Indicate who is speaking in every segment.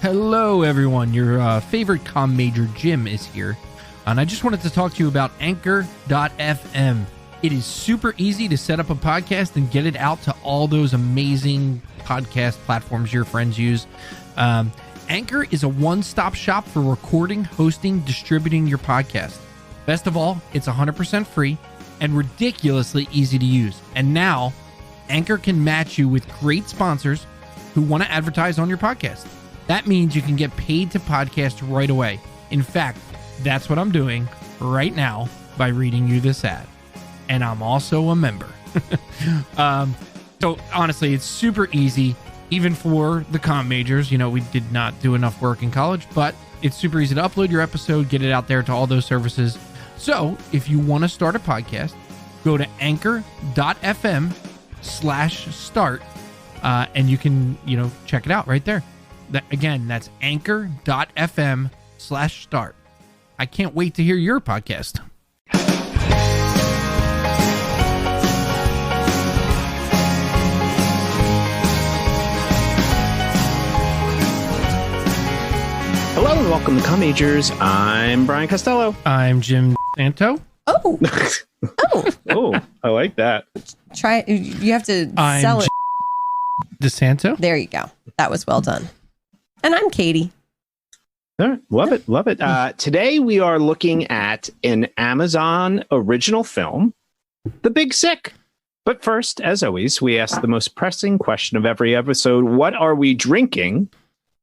Speaker 1: Hello, everyone. Your favorite comm major, Jim, is here. And I just wanted to talk to you about Anchor.fm. It is super easy to set up a podcast and get it out to all those amazing podcast platforms your friends use. Anchor is a one-stop shop for recording, hosting, distributing your podcast. Best of all, it's 100% free and ridiculously easy to use. And now, Anchor can match you with great sponsors who want to advertise on your podcast. That means you can get paid to podcast right away. In fact, that's what I'm doing right now by reading you this ad. And I'm also a member. So honestly, it's super easy, even for the comm majors. You know, we did not do enough work in college, but it's super easy to upload your episode, get it out there to all those services. So if you want to start a podcast, go to anchor.fm/start and you can, check it out right there. That's anchor.fm/start. I can't wait to hear your podcast.
Speaker 2: Hello and welcome to Comm Majors. I'm Brian Costello.
Speaker 1: I'm Jim Santo.
Speaker 3: Oh,
Speaker 2: I like that.
Speaker 3: try it. You have to
Speaker 1: I'm
Speaker 3: sell it.
Speaker 1: DeSanto.
Speaker 3: There you go. That was well done. And I'm Katie.
Speaker 2: All right. Love it. Today we are looking at an Amazon original film, The Big Sick. But first, as always, we ask the most pressing question of every episode. What are we drinking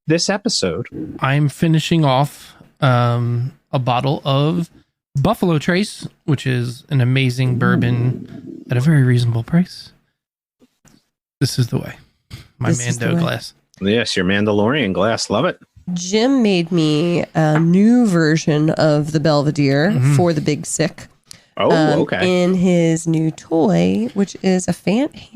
Speaker 2: this episode?
Speaker 1: I'm finishing off a bottle of Buffalo Trace, which is an amazing bourbon at a very reasonable price. This is the way. My Mando glass.
Speaker 2: Yes, your Mandalorian glass. Love it.
Speaker 3: Jim made me a new version of the Belvedere for the Big Sick.
Speaker 2: Oh, okay.
Speaker 3: In his new toy, which is a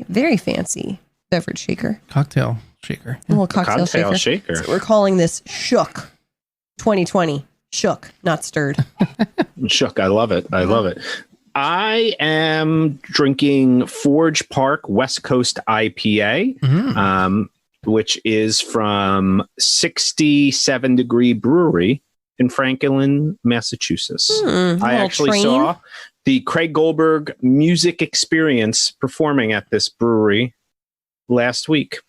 Speaker 3: very fancy beverage shaker.
Speaker 1: Cocktail shaker.
Speaker 3: A little cocktail shaker. So we're calling this Shook 2020. Shook, not stirred.
Speaker 2: Shook. I love it. I am drinking Forge Park West Coast IPA, which is from 67 Degree Brewery in Franklin, Massachusetts. I actually saw the Craig Goldberg Music Experience performing at this brewery last week.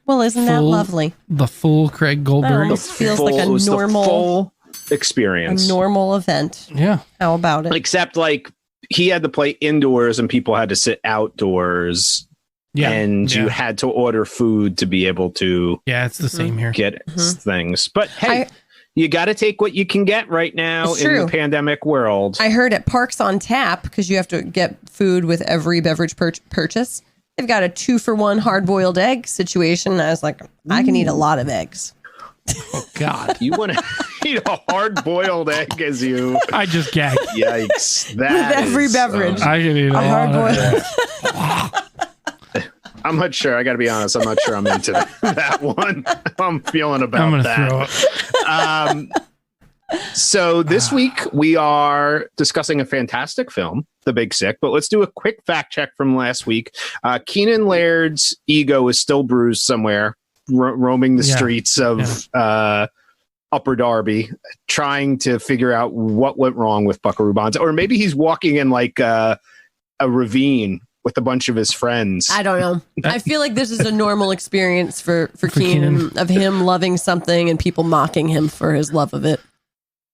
Speaker 3: Well, isn't that lovely?
Speaker 1: The full Craig Goldberg.
Speaker 3: That almost feels like a normal
Speaker 2: experience.
Speaker 3: A normal event.
Speaker 1: Yeah.
Speaker 3: How about it?
Speaker 2: Except like he had to play indoors and people had to sit outdoors. Yeah. And you had to order food to be able to
Speaker 1: it's the same here.
Speaker 2: Get things. But hey, you got to take what you can get right now in the pandemic world.
Speaker 3: I heard at Parks on Tap, because you have to get food with every beverage purchase, they've got a 2-for-1 hard-boiled egg situation. And I was like, I can eat a lot of eggs.
Speaker 1: Oh, God.
Speaker 2: You want to eat a hard-boiled egg as you...
Speaker 1: I just gagged.
Speaker 2: Yikes.
Speaker 3: With every beverage.
Speaker 1: I can eat a hard-boiled egg.
Speaker 2: I'm not sure. I got to be honest. I'm not sure I'm into that one. I'm feeling about that.
Speaker 1: Throw up.
Speaker 2: So this week we are discussing a fantastic film, The Big Sick, but let's do a quick fact check from last week. Keenan Laird's ego is still bruised somewhere, roaming the streets of Upper Darby, trying to figure out what went wrong with Buckaroo Banzai. Or maybe he's walking in like a ravine with a bunch of his friends.
Speaker 3: I don't know. I feel like this is a normal experience for Keenan, of him loving something and people mocking him for his love of it.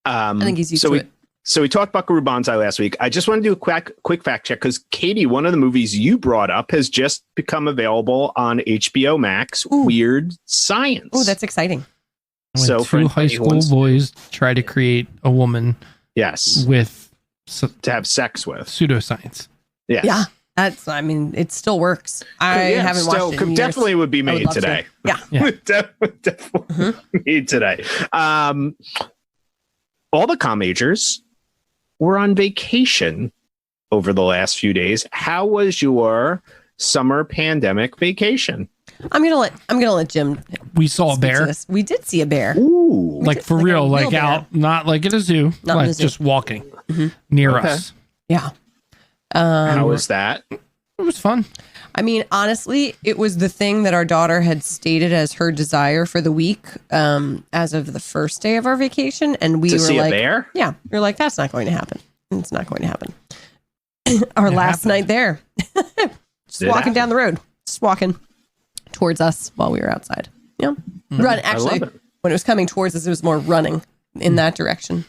Speaker 3: I think he's used to it.
Speaker 2: So we talked Buckaroo Banzai last week. I just want to do a quick fact check because Katie, one of the movies you brought up has just become available on HBO Max.
Speaker 3: Ooh.
Speaker 2: Weird Science.
Speaker 3: Oh, that's exciting.
Speaker 1: So two high school boys try to create a woman.
Speaker 2: Yes.
Speaker 1: To
Speaker 2: have sex with.
Speaker 1: Pseudoscience.
Speaker 2: Yes.
Speaker 3: Yeah. It still works. I haven't watched it in years.
Speaker 2: Definitely would be made today.
Speaker 3: Yeah.
Speaker 2: Definitely made today. All the comm majors were on vacation over the last few days. How was your summer pandemic vacation?
Speaker 3: I'm gonna let Jim.
Speaker 1: We saw a bear.
Speaker 3: We did see a bear.
Speaker 2: Ooh.
Speaker 1: Like for real, like out, not like at a zoo, like just walking near us.
Speaker 3: Yeah.
Speaker 2: How was that?
Speaker 1: It was fun.
Speaker 3: I mean, honestly, it was the thing that our daughter had stated as her desire for the week as of the first day of our vacation. And we
Speaker 2: To
Speaker 3: were
Speaker 2: see
Speaker 3: like,
Speaker 2: a bear?
Speaker 3: yeah, we are like, that's not going to happen. It's not going to happen. Our last night there, just walking down the road, just walking towards us while we were outside. Yeah. Run. Actually, when it was coming towards us, it was more running in that direction.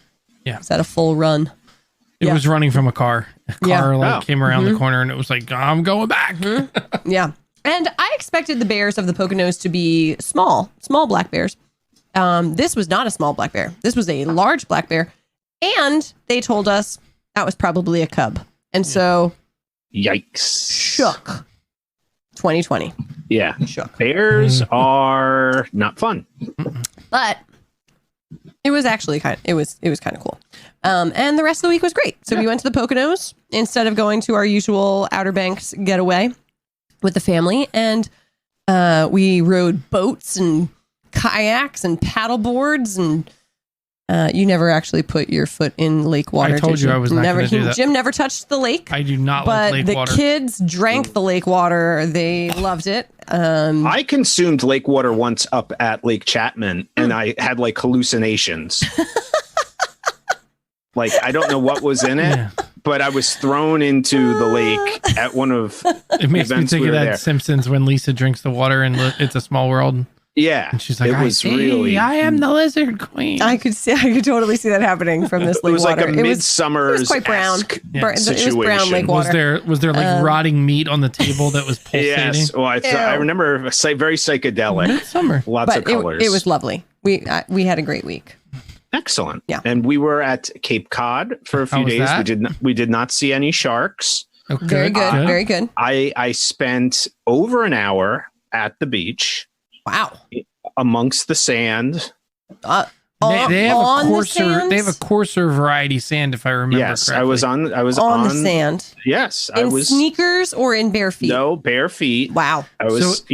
Speaker 1: Yeah.
Speaker 3: Is that a full run?
Speaker 1: It was running from a car. A car came around the corner and it was like, I'm going back.
Speaker 3: Yeah. And I expected the bears of the Poconos to be small black bears. This was not a small black bear. This was a large black bear. And they told us that was probably a cub. And so...
Speaker 2: Yikes.
Speaker 3: Shook. 2020.
Speaker 2: Yeah.
Speaker 3: Shook.
Speaker 2: Bears are not fun.
Speaker 3: But it was actually kind of cool. And the rest of the week was great. So we went to the Poconos instead of going to our usual Outer Banks getaway with the family. And we rode boats and kayaks and paddle boards. And you never actually put your foot in lake water.
Speaker 1: I told you I was not going to do that.
Speaker 3: Jim never touched the lake.
Speaker 1: I do not like lake water.
Speaker 3: But the kids drank the lake water. They loved it.
Speaker 2: I consumed lake water once up at Lake Chapman, and I had like hallucinations. Like, I don't know what was in it, but I was thrown into the lake at one of
Speaker 1: it makes me think of that
Speaker 2: there.
Speaker 1: Simpsons when Lisa drinks the water and It's a Small World.
Speaker 2: Yeah.
Speaker 1: And she's like,
Speaker 2: I
Speaker 1: am the lizard queen.
Speaker 3: I could totally see that happening from this lake water.
Speaker 2: It was like a Midsummer's.
Speaker 3: It was quite brown.
Speaker 2: Situation.
Speaker 3: It was brown lake water.
Speaker 1: Was there like rotting meat on the table that was pulsating?
Speaker 2: Yes. Well, I remember very psychedelic.
Speaker 1: Midsummer.
Speaker 2: Lots of colors.
Speaker 3: It was lovely. We had a great week.
Speaker 2: Excellent.
Speaker 3: Yeah.
Speaker 2: And we were at Cape Cod for a few days.
Speaker 1: That?
Speaker 2: We did not see any sharks.
Speaker 1: Oh,
Speaker 3: very good. Very good.
Speaker 2: I spent over an hour at the beach.
Speaker 3: Wow.
Speaker 2: Amongst the sand.
Speaker 1: They have a coarser variety sand, if I remember correctly.
Speaker 2: I was on
Speaker 3: the sand.
Speaker 2: Yes,
Speaker 3: I was sneakers or in bare feet.
Speaker 2: No, bare feet.
Speaker 3: Wow.
Speaker 2: I was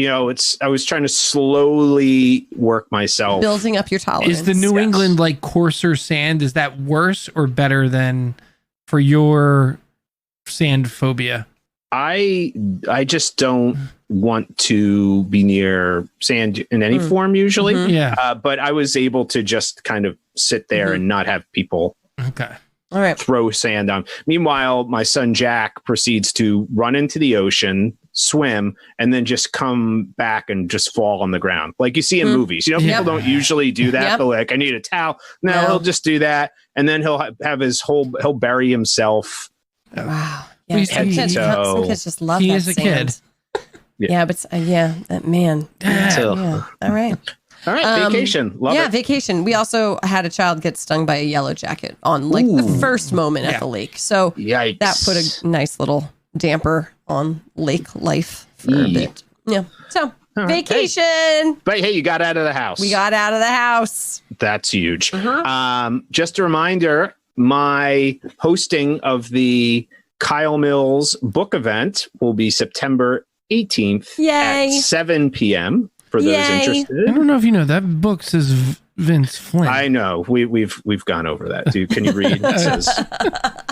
Speaker 2: I was trying to slowly work myself,
Speaker 3: building up your tolerance.
Speaker 1: Is the New England like coarser sand? Is that worse or better than for your sand phobia?
Speaker 2: I just don't want to be near sand in any form usually.
Speaker 3: Mm-hmm.
Speaker 1: Yeah.
Speaker 2: But I was able to just kind of sit there and not have people
Speaker 3: all right,
Speaker 2: throw sand on. Meanwhile, my son Jack proceeds to run into the ocean, swim, and then just come back and just fall on the ground. Like you see in movies. You know, people don't usually do that. But like, I need a towel. No, he'll just do that. And then he'll have he'll bury himself.
Speaker 3: Wow. Yeah, some kids just love that.
Speaker 1: He is a kid.
Speaker 3: Yeah, but man. Yeah. All right.
Speaker 2: All right. Vacation. Love it.
Speaker 3: Vacation. We also had a child get stung by a yellow jacket on like the first moment at the lake. So
Speaker 2: Yikes.
Speaker 3: that put a nice little damper on lake life for a bit. Yeah. So vacation.
Speaker 2: Hey. But hey, you got out of the house.
Speaker 3: We got out of the house.
Speaker 2: That's huge. Just a reminder, my hosting of the Kyle Mills book event will be September 18th at 7 p.m. for those interested.
Speaker 1: I don't know if you know that book says Vince Flynn.
Speaker 2: I know we've gone over that. Dude, can you read? It says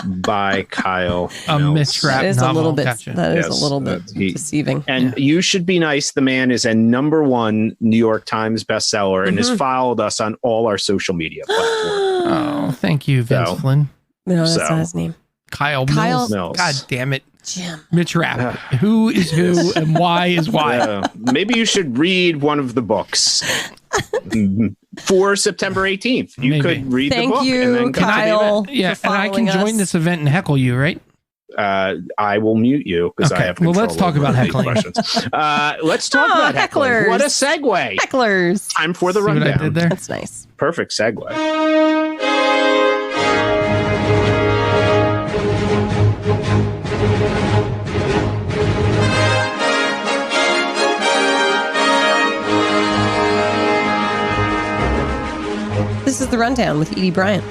Speaker 2: by Kyle Mills.
Speaker 1: Mitch Rapp
Speaker 3: That is
Speaker 1: novel.
Speaker 3: a little bit.
Speaker 1: Gotcha.
Speaker 3: That is a little bit deceiving.
Speaker 2: And you should be nice. The man is a #1 New York Times bestseller and has followed us on all our social media platforms.
Speaker 1: Oh, thank you, Vince Flynn.
Speaker 3: No, that's not his name.
Speaker 1: Kyle Mills. God damn it.
Speaker 3: Jim.
Speaker 1: Mitch Rapp. Who is who and why is why?
Speaker 2: Maybe you should read one of the books for September 18th. You could read the book and then come
Speaker 3: Kyle,
Speaker 2: to the event.
Speaker 1: Yeah, and I can join this event and heckle you, right?
Speaker 2: I will mute you because I have control.
Speaker 1: Well, let's talk about heckling.
Speaker 2: Let's talk about hecklers. What a segue.
Speaker 3: Hecklers.
Speaker 2: Time for the
Speaker 1: See
Speaker 2: rundown.
Speaker 1: what I did there?
Speaker 3: That's nice.
Speaker 2: Perfect segue.
Speaker 3: This is the rundown with Edie Bryant.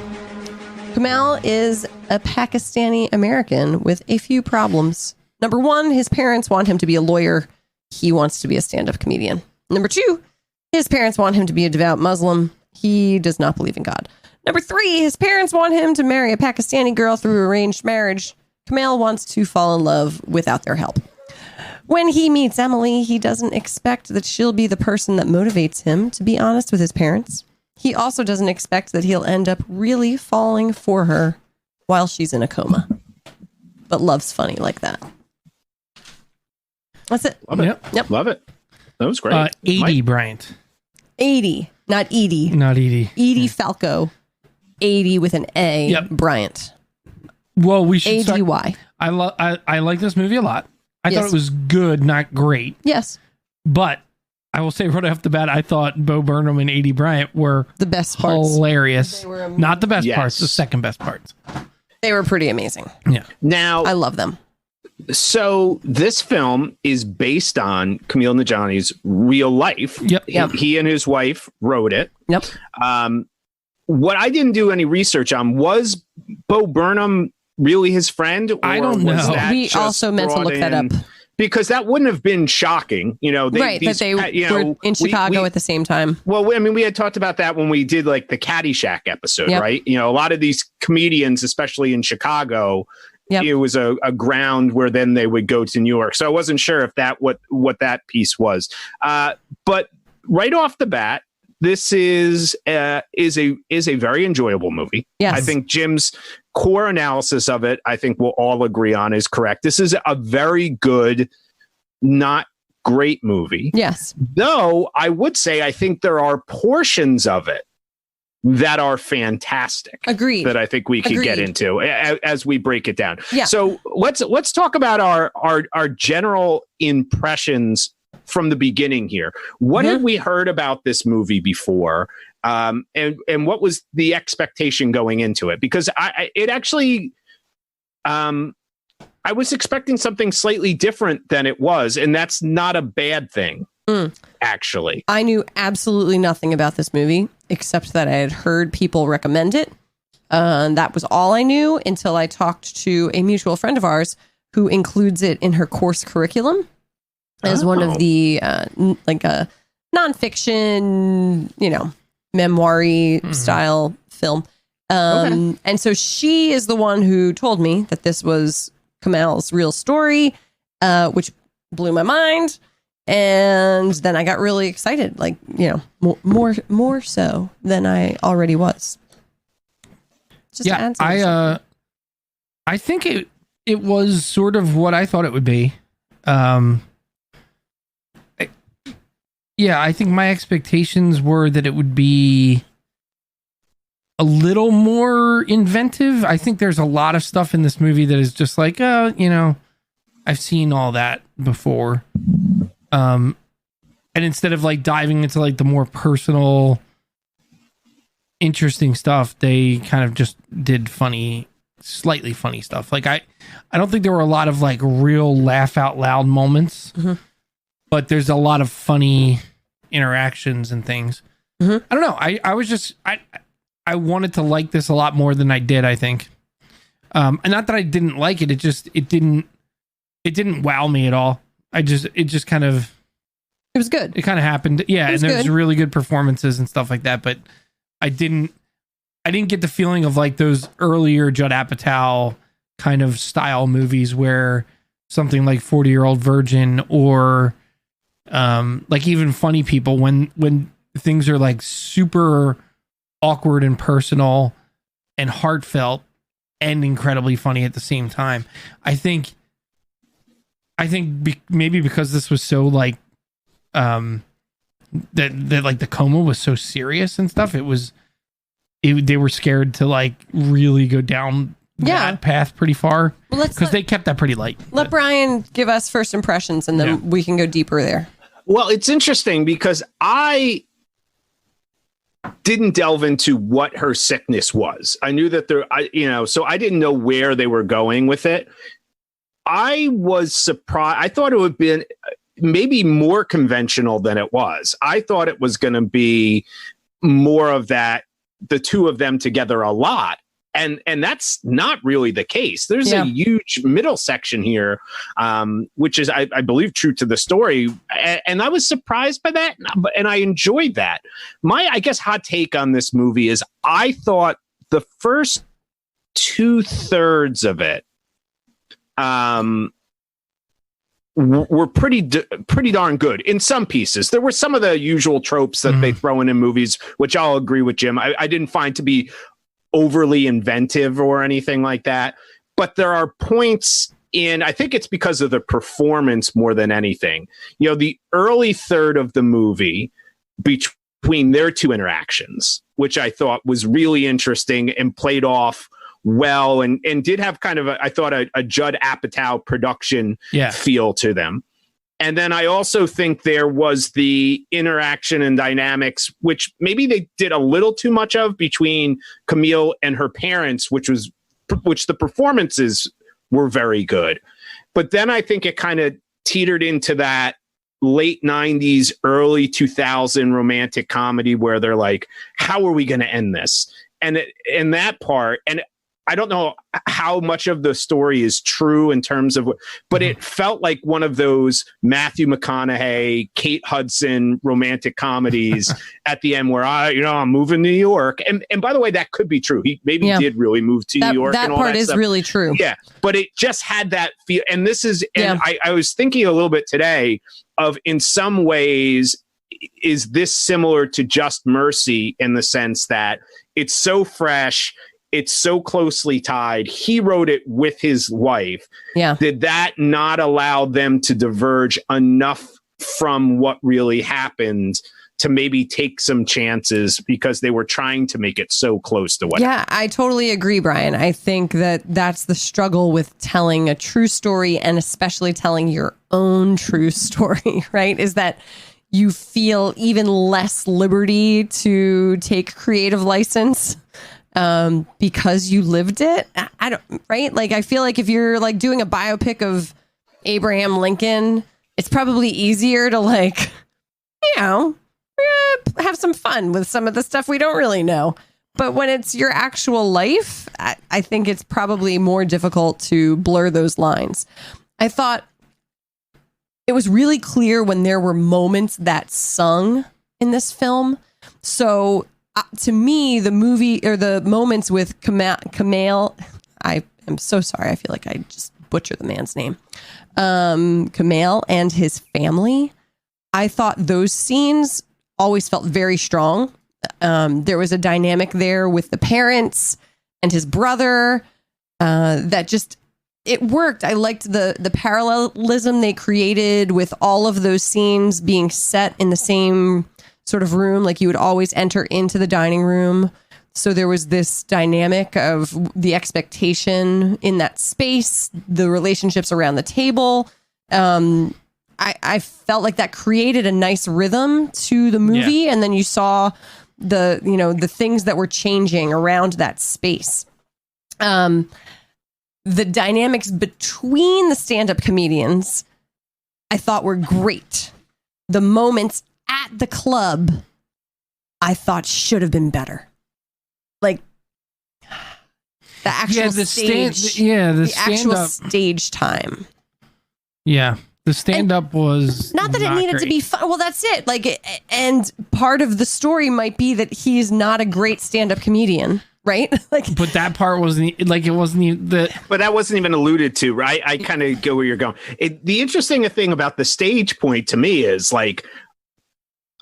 Speaker 3: Kamal is a Pakistani American with a few problems. Number 1, his parents want him to be a lawyer. He wants to be a stand-up comedian. Number 2, his parents want him to be a devout Muslim. He does not believe in God. Number 3, his parents want him to marry a Pakistani girl through arranged marriage. Kamal wants to fall in love without their help. When he meets Emily, he doesn't expect that she'll be the person that motivates him to be honest with his parents. He also doesn't expect that he'll end up really falling for her while she's in a coma. But love's funny like that. That's it.
Speaker 2: Love it.
Speaker 3: Yep.
Speaker 2: Love it. That was great.
Speaker 1: Edie Bryant.
Speaker 3: 80, not Edie.
Speaker 1: Not Edie.
Speaker 3: Edie Falco. 80 with an A.
Speaker 1: Yep.
Speaker 3: Bryant.
Speaker 1: Well, we should start.
Speaker 3: ADY.
Speaker 1: I like this movie a lot. I
Speaker 3: Yes.
Speaker 1: thought it was good, not great.
Speaker 3: Yes.
Speaker 1: But I will say right off the bat, I thought Bo Burnham and Edie Bryant were
Speaker 3: The best parts.
Speaker 1: hilarious.
Speaker 3: They were amazing.
Speaker 1: Not the best
Speaker 2: Yes.
Speaker 1: parts, the second best parts.
Speaker 3: They were pretty amazing.
Speaker 1: Yeah.
Speaker 2: Now,
Speaker 3: I love them.
Speaker 2: so this film is based on Camille Najani's real life.
Speaker 1: Yep.
Speaker 2: He and his wife wrote it.
Speaker 3: Yep.
Speaker 2: What I didn't do any research on, was Bo Burnham really his friend? Or
Speaker 1: I don't
Speaker 2: was
Speaker 1: know.
Speaker 2: that
Speaker 3: We
Speaker 2: just
Speaker 3: also meant to
Speaker 2: brought
Speaker 3: look that
Speaker 2: in-
Speaker 3: up.
Speaker 2: Because that wouldn't have been shocking,
Speaker 3: Right, that they were in Chicago at the same time.
Speaker 2: Well, I mean, we had talked about that when we did like the Caddyshack episode,
Speaker 3: Yep.
Speaker 2: right? A lot of these comedians, especially in Chicago,
Speaker 3: Yep.
Speaker 2: it was a ground where then they would go to New York. So I wasn't sure if that what that piece was. But right off the bat, this is a very enjoyable movie.
Speaker 3: Yes.
Speaker 2: I think Jim's core analysis of it, I think we'll all agree on, is correct. This is a very good, not great movie.
Speaker 3: Yes.
Speaker 2: Though I would say I think there are portions of it that are fantastic.
Speaker 3: Agreed.
Speaker 2: That I think we could get
Speaker 3: Agreed.
Speaker 2: into as we break it down.
Speaker 3: Yeah.
Speaker 2: So let's talk about our general impressions from the beginning here. What had we heard about this movie before? And what was the expectation going into it? Because I was expecting something slightly different than it was, and that's not a bad thing, actually.
Speaker 3: I knew absolutely nothing about this movie except that I had heard people recommend it. That was all I knew until I talked to a mutual friend of ours who includes it in her course curriculum as one of the like a nonfiction, memoir-y style film. And so she is the one who told me that this was Kamal's real story, which blew my mind. And then I got really excited, like, more so than I already was. Just to add something.
Speaker 1: I think it was sort of what I thought it would be. I think my expectations were that it would be a little more inventive. I think there's a lot of stuff in this movie that is just like, I've seen all that before. And instead of like diving into like the more personal, interesting stuff, they kind of just did slightly funny stuff. Like I don't think there were a lot of like real laugh out loud moments, but there's a lot of funny interactions and things. I don't know. I was just, I wanted to like this a lot more than I did, I think. And not that I didn't like it. It didn't wow me at all. It
Speaker 3: was good.
Speaker 1: It kind of happened. Yeah. And there's really good performances and stuff like that. But I didn't get the feeling of like those earlier Judd Apatow kind of style movies where something like 40-Year-Old Virgin or like even Funny People, when things are like super awkward and personal and heartfelt and incredibly funny at the same time. I think maybe because this was so like that like the coma was so serious and stuff, they were scared to like really go down that path pretty far. Well, because they kept that pretty light.
Speaker 3: Let Brian give us first impressions and then we can go deeper there.
Speaker 2: Well, it's interesting because I didn't delve into what her sickness was. I knew that so I didn't know where they were going with it. I was surprised. I thought it would have been maybe more conventional than it was. I thought it was going to be more of that, the two of them together a lot. And that's not really the case. There's a huge middle section here, which is, I believe, true to the story. And I was surprised by that, and I enjoyed that. My, I guess, hot take on this movie is I thought the first 2/3 of it were pretty darn good in some pieces. There were some of the usual tropes that they throw in movies, which I'll agree with Jim. I didn't find to be overly inventive or anything like that. But there are points in, I think it's because of the performance more than anything. You know, the early third of the movie between their two interactions, which I thought was really interesting and played off well, and did have kind of I thought a Judd Apatow production feel to them. And then I also think there was the interaction and dynamics, which maybe they did a little too much of, between Camille and her parents, which the performances were very good. But then I think it kind of teetered into that late 90s, early 2000 romantic comedy where they're like, how are we going to end this? And in that part, and I don't know how much of the story is true in terms of, but it felt like one of those Matthew McConaughey, Kate Hudson romantic comedies at the end where I'm moving to New York. And by the way, that could be true. He maybe did really move to New York.
Speaker 3: That
Speaker 2: and all
Speaker 3: part
Speaker 2: that
Speaker 3: is
Speaker 2: stuff.
Speaker 3: really true.
Speaker 2: Yeah. But it just had that feel. And this is, and I was thinking a little bit today of, in some ways, is this similar to Just Mercy in the sense that it's so fresh, it's so closely tied. He wrote it with his wife. Yeah. Did that not allow them to diverge enough from what really happened to maybe take some chances because they were trying to make it so close to what happened?
Speaker 3: I totally agree, Brian. I think that that's the struggle with telling a true story, and especially telling your own true story, right? Is that you feel even less liberty to take creative license because you lived it. I don't, right? Like, I feel like if you're like doing a biopic of Abraham Lincoln, it's probably easier to have some fun with some of the stuff we don't really know. But when it's your actual life, I think it's probably more difficult to blur those lines. I thought it was really clear when there were moments that sung in this film. So to me, the movie, or the moments with Camille, I am so sorry. I feel like I just butchered the man's name. Camille and his family. I thought those scenes always felt very strong. There was a dynamic there with the parents and his brother that just, it worked. I liked the parallelism they created with all of those scenes being set in the same sort of room. Like, you would always enter into the dining room. So there was this dynamic of the expectation in that space, the relationships around the table. I felt like that created a nice rhythm to the movie. Yeah. And then you saw the things that were changing around that space. The dynamics between the stand-up comedians, I thought were great. The moments at the club, I thought should have been better. Like, the actual actual stage time.
Speaker 1: Yeah. The stand-up was
Speaker 3: not that it needed
Speaker 1: great
Speaker 3: to be fun. Well, that's it. Like, and part of the story might be that he's not a great stand-up comedian, right? Like,
Speaker 1: but that part wasn't like, it wasn't even
Speaker 2: but that wasn't even alluded to, right? I kind of go where you're going. The interesting thing about the stage point to me is, like,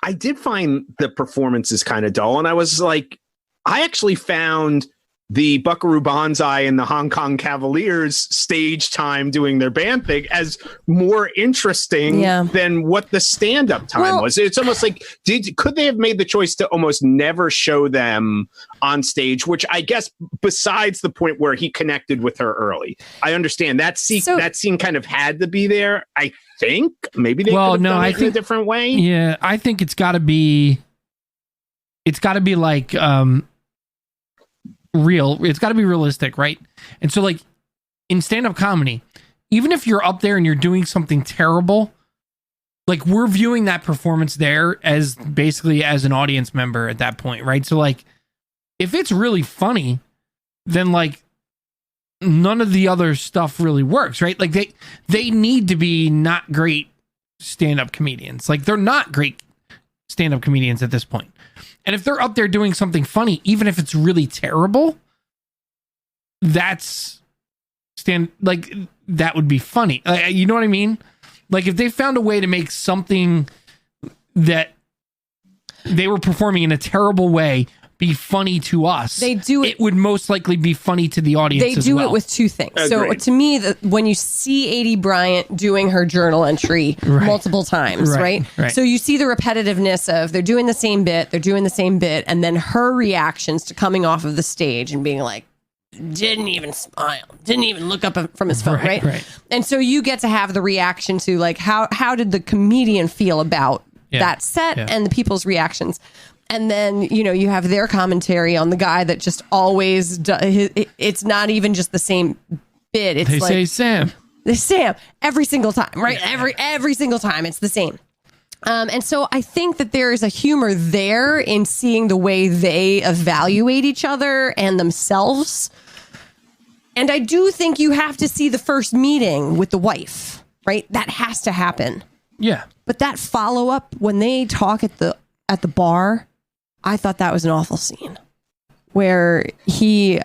Speaker 2: I did find the performances kind of dull, and I was like, I actually found the Buckaroo Banzai and the Hong Kong Cavaliers stage time doing their band thing as more interesting than what the stand-up time was. It's almost like, could they have made the choice to almost never show them on stage, which I guess, besides the point where he connected with her early, I understand that scene kind of had to be there. I think maybe they could have done it in a different way.
Speaker 1: Yeah, I think it's got to be like real. It's got to be realistic, right? And so, like, in stand-up comedy, even if you're up there and you're doing something terrible, like, we're viewing that performance there as basically as an audience member at that point, right? So, like, if it's really funny, then, like, none of the other stuff really works, right? Like, they need to be not great stand-up comedians. Like, they're not great stand-up comedians at this point. And if they're up there doing something funny, even if it's really terrible, that would be funny. You know what I mean? Like if they found a way to make something that they were performing in a terrible way be funny to us,
Speaker 3: They do it.
Speaker 1: it would most likely be funny to the audience.
Speaker 3: They
Speaker 1: as
Speaker 3: do
Speaker 1: well.
Speaker 3: it with two things. So
Speaker 2: Agreed.
Speaker 3: to me, when you see A.D. Bryant doing her journal entry multiple times, right? So you see the repetitiveness of they're doing the same bit, and then her reactions to coming off of the stage and being like, didn't even smile, didn't even look up from his phone, right? And so you get to have the reaction to like how did the comedian feel about that set and the people's reactions. And then, you have their commentary on the guy that just always does. It's not even just the same bit. It's
Speaker 1: They say Sam.
Speaker 3: Every single time, right? Every single time it's the same. And so I think that there is a humor there in seeing the way they evaluate each other and themselves. And I do think you have to see the first meeting with the wife, right? That has to happen.
Speaker 1: Yeah.
Speaker 3: But that follow up when they talk at the bar, I thought that was an awful scene where he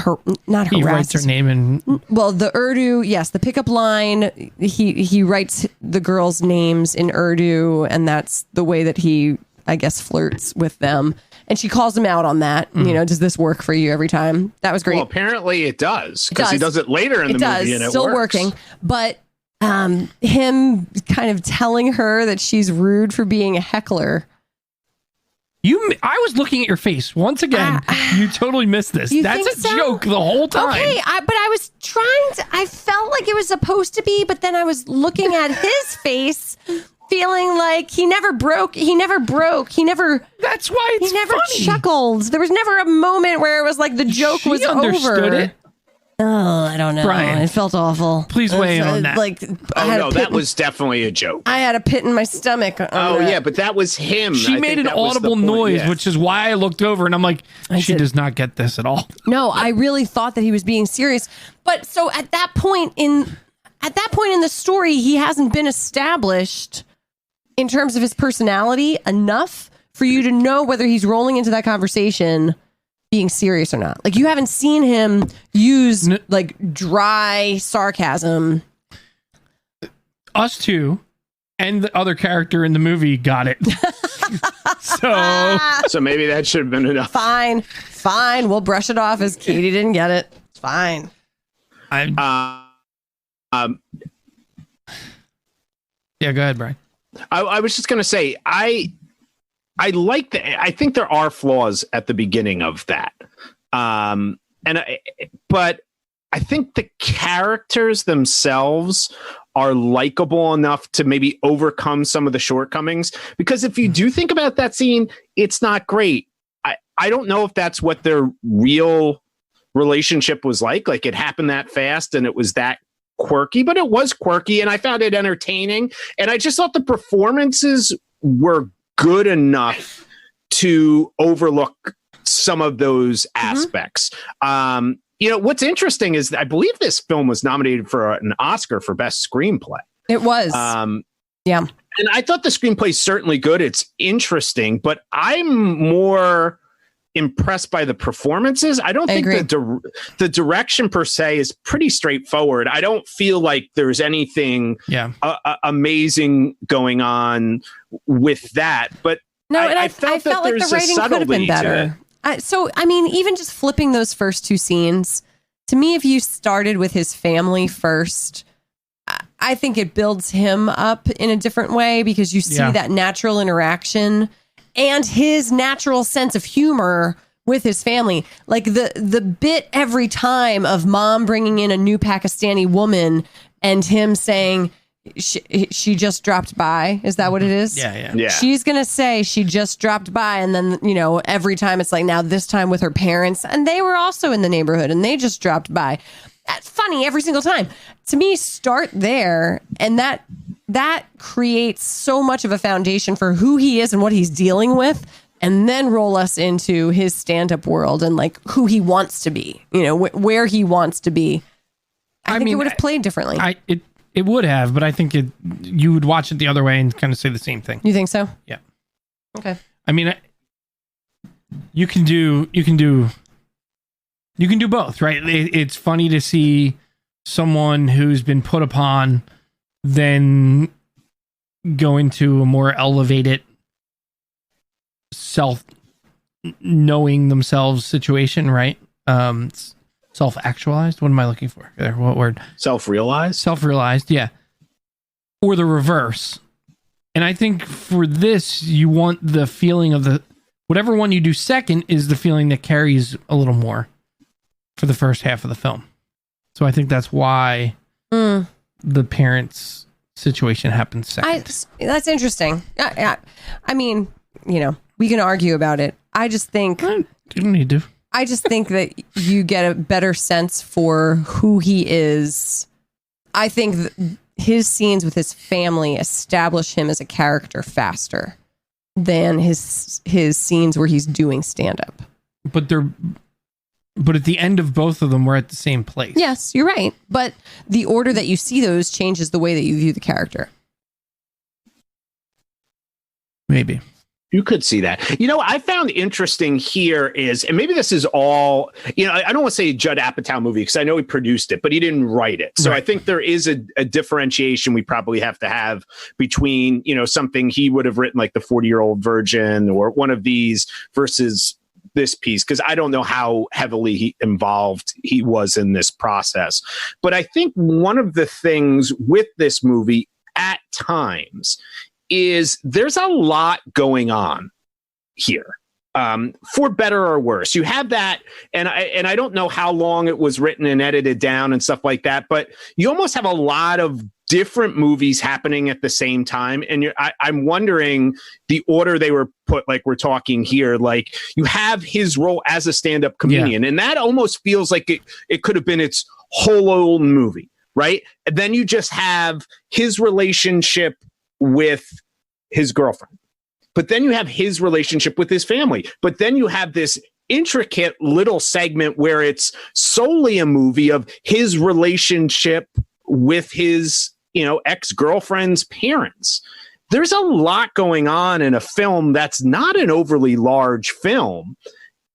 Speaker 1: He writes her name in.
Speaker 3: Well, the Urdu, yes, the pickup line. He writes the girls' names in Urdu, and that's the way that he, I guess, flirts with them. And she calls him out on that. Does this work for you every time? That was great.
Speaker 2: Well, apparently it does, because he does it later in the movie, and it
Speaker 3: still
Speaker 2: works.
Speaker 3: Working, but him kind of telling her that she's rude for being a heckler.
Speaker 1: I was looking at your face once again. You totally missed this. That's a joke the whole time.
Speaker 3: Okay, but I was trying to. I felt like it was supposed to be, but then I was looking at his face, feeling like he never broke. He never.
Speaker 1: That's why it's
Speaker 3: he never
Speaker 1: funny.
Speaker 3: chuckled. There was never a moment where it was like the joke was
Speaker 1: understood
Speaker 3: over.
Speaker 1: It.
Speaker 3: Oh, I don't know.
Speaker 1: Brian,
Speaker 3: it felt awful.
Speaker 1: Please weigh in on that.
Speaker 2: That was definitely a joke.
Speaker 3: I had a pit in my stomach.
Speaker 2: But that was him.
Speaker 1: She made an audible noise, which is why I looked over and I'm like, she does not get this at all.
Speaker 3: No, I really thought that he was being serious. But so at that point in the story, he hasn't been established in terms of his personality enough for you to know whether he's rolling into that conversation being serious or not. Like, you haven't seen him use like dry sarcasm.
Speaker 1: Us two and the other character in the movie got it.
Speaker 2: So maybe that should have been enough.
Speaker 3: Fine. We'll brush it off as Katie didn't get it. It's fine.
Speaker 1: Yeah, go ahead, Brian.
Speaker 2: I was just going to say, I like that. I think there are flaws at the beginning of that. But I think the characters themselves are likable enough to maybe overcome some of the shortcomings. Because if you do think about that scene, it's not great. I don't know if that's what their real relationship was like. Like, it happened that fast and it was that quirky, but it was quirky and I found it entertaining. And I just thought the performances were good enough to overlook some of those aspects. What's interesting is I believe this film was nominated for an Oscar for Best Screenplay.
Speaker 3: It was. Yeah.
Speaker 2: And I thought the screenplay is certainly good. It's interesting, but I'm more impressed by the performances. I don't think the direction per se is pretty straightforward. I don't feel like there's anything amazing going on with that. But I felt like the writing could have been better. Even just flipping those first two scenes, to me, if you started with his family first, I think it builds him up in a different way because you see that natural interaction and his natural sense of humor with his family. Like the bit every time of mom bringing in a new Pakistani woman and him saying, she just dropped by. Is that what it is?
Speaker 1: Yeah.
Speaker 3: She's going to say she just dropped by. And then, every time it's like, now this time with her parents. And they were also in the neighborhood and they just dropped by. That's funny every single time. To me, start there. And that creates so much of a foundation for who he is and what he's dealing with. And then roll us into his stand-up world and like who he wants to be, where he wants to be. I think it would have played differently.
Speaker 1: It would have, but I think you would watch it the other way and kind of say the same thing.
Speaker 3: You think so?
Speaker 1: Yeah.
Speaker 3: Okay.
Speaker 1: I mean, you can do both, right? It's funny to see someone who's been put upon then go into a more elevated self knowing themselves situation, right? Self-actualized. What am I looking for there? What word?
Speaker 2: Self-realized?
Speaker 1: Self-realized, yeah. Or the reverse. And I think for this, you want the feeling of whatever one you do second is the feeling that carries a little more for the first half of the film. So I think that's why the parents' situation happens second.
Speaker 3: That's interesting. I mean, we can argue about it. I just think
Speaker 1: You don't need to.
Speaker 3: I just think that you get a better sense for who he is. I think his scenes with his family establish him as a character faster than his scenes where he's doing stand-up. But
Speaker 1: at the end of both of them, we're at the same place.
Speaker 3: Yes, you're right. But the order that you see those changes the way that you view the character.
Speaker 1: Maybe.
Speaker 2: You could see that. I found interesting here is, and maybe this is all, I don't want to say Judd Apatow movie because I know he produced it, but he didn't write it. So right. I think there is a differentiation we probably have to have between, something he would have written like The 40-Year-Old Virgin or one of these versus this piece, because I don't know how heavily involved he was in this process. But I think one of the things with this movie at times is there's a lot going on here, for better or worse. You have that, and I don't know how long it was written and edited down and stuff like that, but you almost have a lot of different movies happening at the same time. And I'm wondering the order they were put, like we're talking here, like you have his role as a stand-up comedian, and that almost feels like it could have been its whole own movie, right? And then you just have his relationship with his girlfriend, but then you have his relationship with his family, but then you have this intricate little segment where it's solely a movie of his relationship with his, ex-girlfriend's parents. There's a lot going on in a film that's not an overly large film.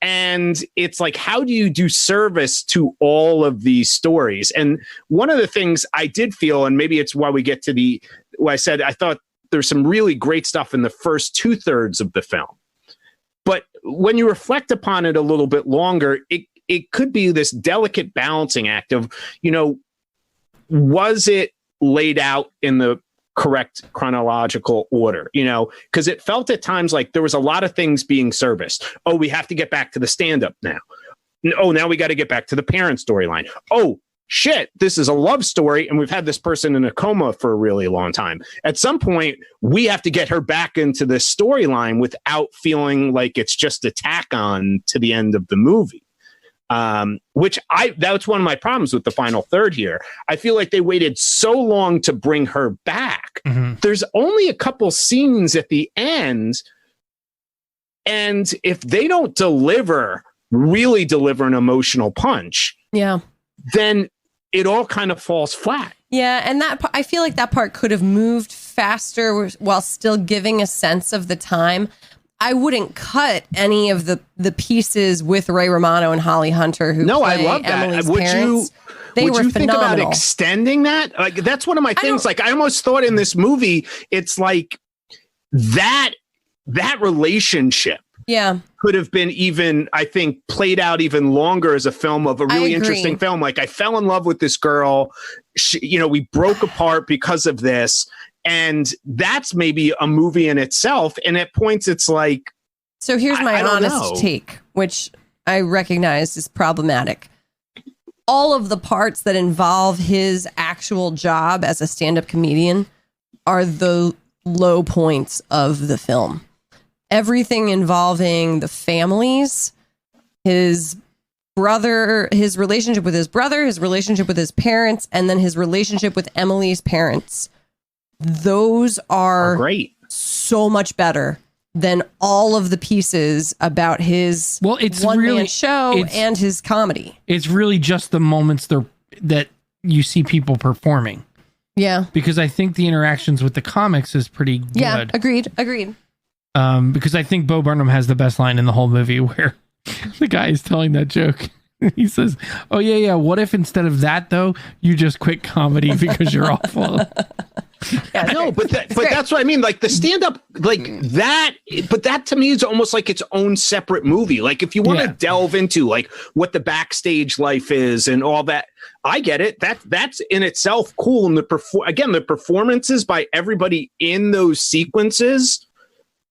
Speaker 2: And it's like, how do you do service to all of these stories? And one of the things I did feel, and maybe it's why we get to what I said, I thought there's some really great stuff in the first 2/3 of the film. But when you reflect upon it a little bit longer, it could be this delicate balancing act of, was it laid out in the correct chronological order, because it felt at times like there was a lot of things being serviced. Oh, we have to get back to the stand-up now. Oh, now we got to get back to the parent storyline. Oh, shit, this is a love story, and we've had this person in a coma for a really long time. At some point, we have to get her back into this storyline without feeling like it's just a tack on to the end of the movie. That's one of my problems with the final third here. I feel like they waited so long to bring her back. Mm-hmm. There's only a couple scenes at the end, and if they don't really deliver an emotional punch, then it all kind of falls flat.
Speaker 3: Yeah, and I feel like that part could have moved faster while still giving a sense of the time. I wouldn't cut any of the pieces with Ray Romano and Holly Hunter who
Speaker 2: I
Speaker 3: play
Speaker 2: love that.
Speaker 3: Emily's
Speaker 2: Would
Speaker 3: parents.
Speaker 2: you
Speaker 3: Think
Speaker 2: about extending that? Like, that's one of my things. Like, I almost thought in this movie, it's like that relationship could have been even, I think, played out even longer as a film of a really interesting film. Like, I fell in love with this girl. We broke apart because of this. And that's maybe a movie in itself. And at points, it's like...
Speaker 3: So here's my honest take, which I recognize is problematic. All of the parts that involve his actual job as a stand-up comedian are the low points of the film. Everything involving the families, his brother, his relationship with his brother, his relationship with his parents, and then his relationship with Emily's parents. Those are
Speaker 2: great.
Speaker 3: So much better than all of the pieces about his one-man show and his comedy. It's
Speaker 1: really just the moments that you see people performing.
Speaker 3: Yeah.
Speaker 1: Because I think the interactions with the comics is pretty good.
Speaker 3: Yeah, agreed.
Speaker 1: Because I think Bo Burnham has the best line in the whole movie where the guy is telling that joke. He says, "Oh yeah. What if instead of that though, you just quit comedy because you're awful?"
Speaker 3: Yeah,
Speaker 2: No, but that's what I mean. Like the stand-up, like that. But that to me is almost like its own separate movie. Like if you want to delve into like what the backstage life is and all that, I get it. That's in itself cool. And the performances by everybody in those sequences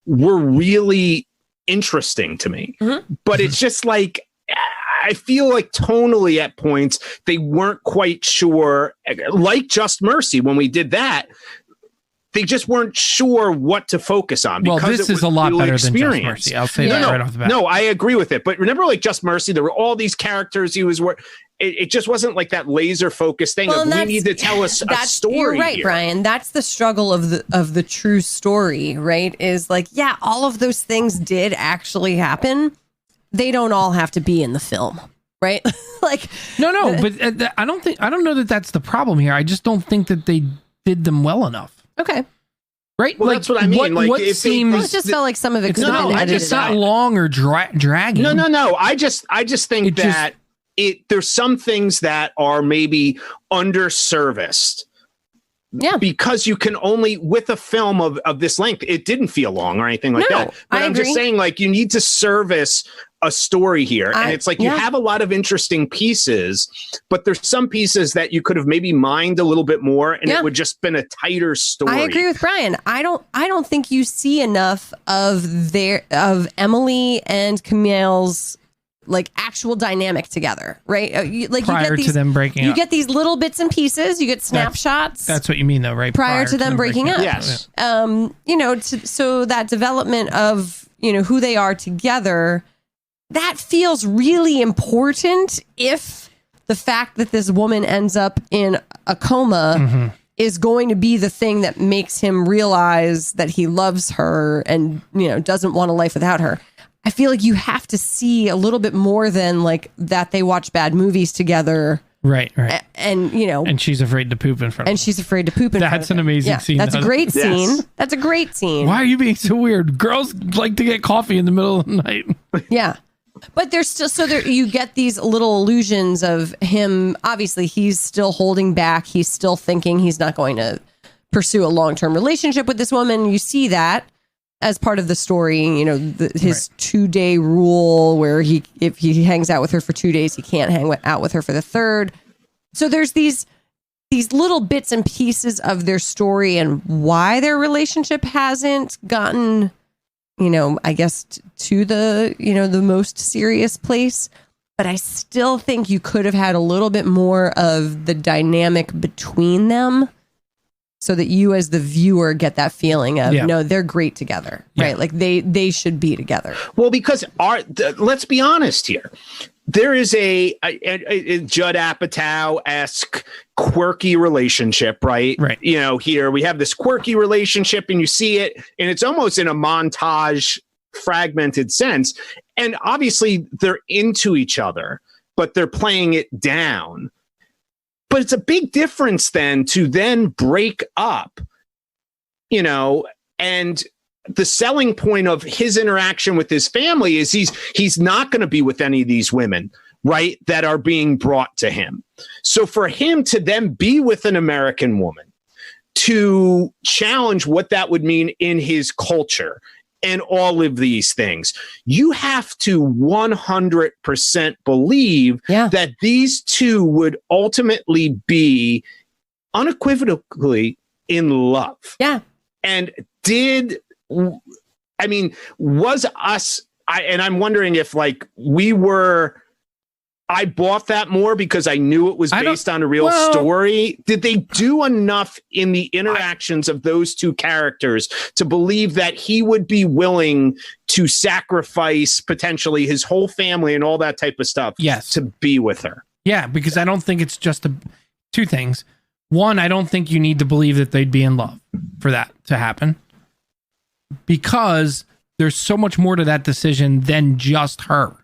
Speaker 2: were really interesting to me. Mm-hmm. But it's just like, I feel like tonally at points they weren't quite sure, like Just Mercy when we did that, they just weren't sure what to focus on.
Speaker 1: Well, this is a lot better than Just Mercy. I'll say that right off the bat.
Speaker 2: No, I agree with it. But remember, like Just Mercy, there were all these characters it just wasn't like that laser focused thing of we need to tell us a story.
Speaker 3: You're right,
Speaker 2: here.
Speaker 3: Brian. That's the struggle of the true story, right? Is like, yeah, all of those things did actually happen. They don't all have to be in the film, right? Like,
Speaker 1: no, but I don't know that that's the problem here. I just don't think that they did them well enough.
Speaker 3: Okay.
Speaker 1: Right?
Speaker 2: Well, like, that's what I mean.
Speaker 3: It just felt like some of it could have been edited.
Speaker 1: It's not long or dragging.
Speaker 2: No. I just think there's some things that are maybe underserviced.
Speaker 3: Yeah.
Speaker 2: Because you can only, with a film of this length, it didn't feel long or anything like that. But I'm just saying, like, you need to service a story here. And it's like you have a lot of interesting pieces, but there's some pieces that you could have maybe mined a little bit more and it would just been a tighter story.
Speaker 3: I agree with Brian. I don't think you see enough of Emily and Camille's like actual dynamic together, right?
Speaker 1: Prior to them breaking up.
Speaker 3: You get these little bits and pieces, you get snapshots.
Speaker 1: That's what you mean though, right?
Speaker 3: Prior to them breaking up.
Speaker 2: Yes.
Speaker 3: So that development of, who they are together, that feels really important if the fact that this woman ends up in a coma is going to be the thing that makes him realize that he loves her and, doesn't want a life without her. I feel like you have to see a little bit more than like that they watch bad movies together.
Speaker 1: Right.
Speaker 3: And,
Speaker 1: and she's afraid to poop in front of him.
Speaker 3: And she's afraid to poop in front of him.
Speaker 1: That's an amazing scene.
Speaker 3: That's a great scene. That's a great scene.
Speaker 1: Why are you being so weird? Girls like to get coffee in the middle of the night.
Speaker 3: Yeah. But there's still, you get these little illusions of him. Obviously, he's still holding back. He's still thinking he's not going to pursue a long-term relationship with this woman. You see that as part of the story, his 2-day rule where if he hangs out with her for 2 days, he can't hang out with her for the third. So there's these little bits and pieces of their story and why their relationship hasn't gotten, I guess to the, the most serious place. But I still think you could have had a little bit more of the dynamic between them, so that you as the viewer get that feeling of, no, they're great together, right? Like they should be together.
Speaker 2: Well, because let's be honest here. There is a Judd Apatow-esque quirky relationship, right?
Speaker 1: Right.
Speaker 2: Here we have this quirky relationship and you see it and it's almost in a montage fragmented sense. And obviously they're into each other, but they're playing it down. But it's a big difference then to then break up, and the selling point of his interaction with his family is he's not going to be with any of these women, right, that are being brought to him. So for him to then be with an American woman, to challenge what that would mean in his culture and all of these things, you have to 100% believe that these two would ultimately be unequivocally in love.
Speaker 3: Yeah.
Speaker 2: And was us, and I'm wondering if like I bought that more because I knew it was based on a real story. Did they do enough in the interactions of those two characters to believe that he would be willing to sacrifice potentially his whole family and all that type of stuff to be with her?
Speaker 1: Yeah, because I don't think it's just two things. One, I don't think you need to believe that they'd be in love for that to happen, because there's so much more to that decision than just her,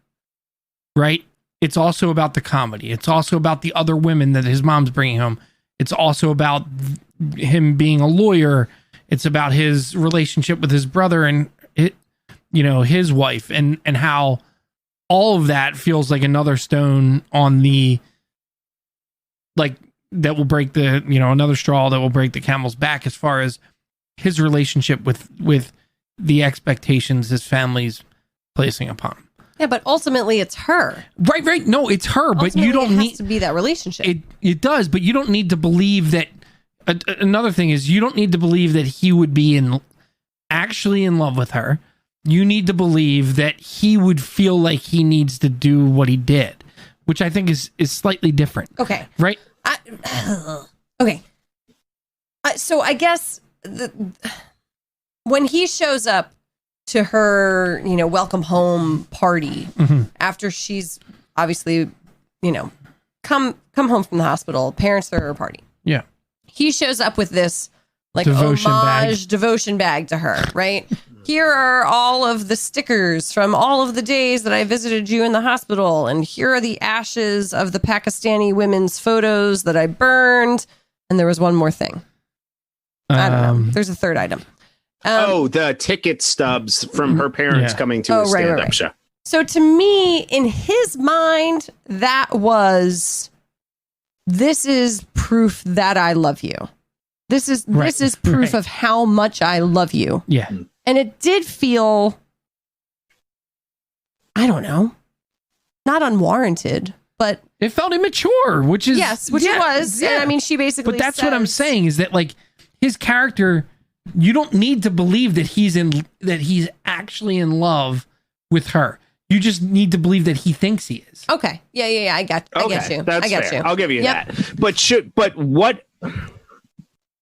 Speaker 1: right? It's also about the comedy. It's also about the other women that his mom's bringing home. It's also about him being a lawyer. It's about his relationship with his brother and his wife, and how all of that feels like another stone on the, like, that will break the, another straw that will break the camel's back as far as his relationship with the expectations his family's placing upon him.
Speaker 3: Yeah, but ultimately it's her.
Speaker 1: Right. No, it's her, but you don't need
Speaker 3: to be that relationship.
Speaker 1: It does, but you don't need to believe that. Another thing is, you don't need to believe that he would be actually in love with her. You need to believe that he would feel like he needs to do what he did, which I think is slightly different.
Speaker 3: Okay.
Speaker 1: Right?
Speaker 3: Okay. So I guess when he shows up to her, welcome home party after she's obviously, come home from the hospital, parents throw her a party.
Speaker 1: Yeah.
Speaker 3: He shows up with this like devotion bag to her, right? Here are all of the stickers from all of the days that I visited you in the hospital. And here are the ashes of the Pakistani women's photos that I burned. And there was one more thing. I don't know. There's a third item.
Speaker 2: The ticket stubs from her parents coming to a stand-up show.
Speaker 3: So to me, in his mind, this is proof that I love you. This is proof of how much I love you.
Speaker 1: Yeah.
Speaker 3: And it did feel, I don't know, not unwarranted, but
Speaker 1: it felt immature, which is
Speaker 3: it was. Yeah. And I mean, she basically.
Speaker 1: But that's what I'm saying is that, like, his character, you don't need to believe that he's actually in love with her. You just need to believe that he thinks he is.
Speaker 3: Okay. Yeah. I get you.
Speaker 2: That's fair.
Speaker 3: You.
Speaker 2: I'll give you that. But what?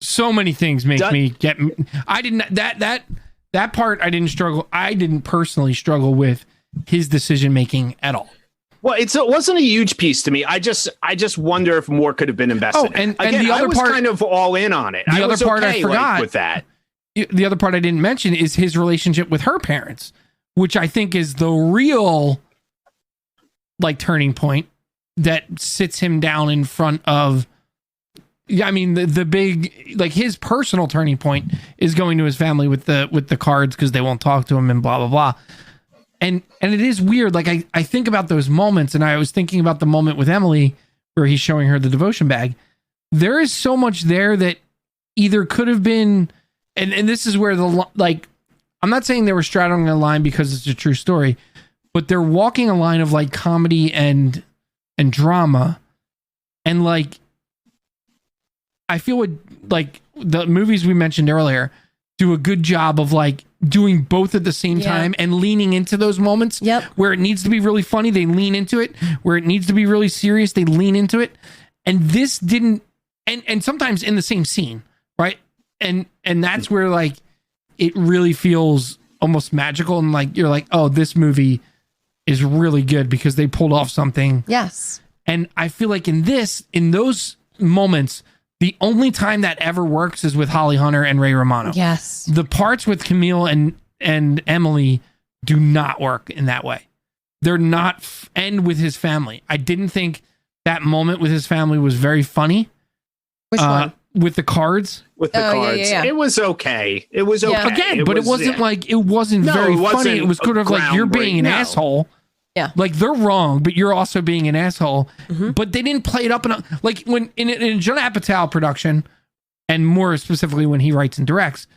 Speaker 1: So many things make me get. I didn't that part. I didn't struggle. I didn't personally struggle with his decision making at all.
Speaker 2: Well, it wasn't a huge piece to me. I just wonder if more could have been invested.
Speaker 1: Oh, and the other
Speaker 2: I was
Speaker 1: part,
Speaker 2: kind of all in on it.
Speaker 1: The other part I forgot
Speaker 2: with that.
Speaker 1: The other part I didn't mention is his relationship with her parents, which I think is the real, like, turning point that sits him down in front of. I mean, the big, like, his personal turning point is going to his family with the cards because they won't talk to him and blah blah blah. And it is weird. Like, I think about those moments, and I was thinking about the moment with Emily where he's showing her the devotion bag. There is so much there that either could have been, and this is where I'm not saying they were straddling the line because it's a true story, but they're walking a line of, like, comedy and drama, and, like, I feel like the movies we mentioned earlier do a good job of, like, doing both at the same time and leaning into those moments.
Speaker 3: Yep.
Speaker 1: Where it needs to be really funny, they lean into it. Where it needs to be really serious, they lean into it. And this didn't, and sometimes in the same scene, right? And that's where, like, it really feels almost magical, and, like, you're like, oh, this movie is really good because they pulled off something.
Speaker 3: Yes. And
Speaker 1: I feel like in those moments, the only time that ever works is with Holly Hunter and Ray Romano.
Speaker 3: Yes.
Speaker 1: The parts with Camille and Emily do not work in that way. They're not, and with his family. I didn't think that moment with his family was very funny.
Speaker 3: Which one?
Speaker 1: With the cards.
Speaker 2: With the cards.
Speaker 3: Yeah.
Speaker 2: It was okay. It was okay.
Speaker 1: Again, it wasn't like, it wasn't very funny. It was kind of like, you're being an asshole.
Speaker 3: Yeah.
Speaker 1: Like, they're wrong, but you're also being an asshole. Mm-hmm. But they didn't play it up enough. Like, when in a Judd Apatow production, and more specifically when he writes and directs,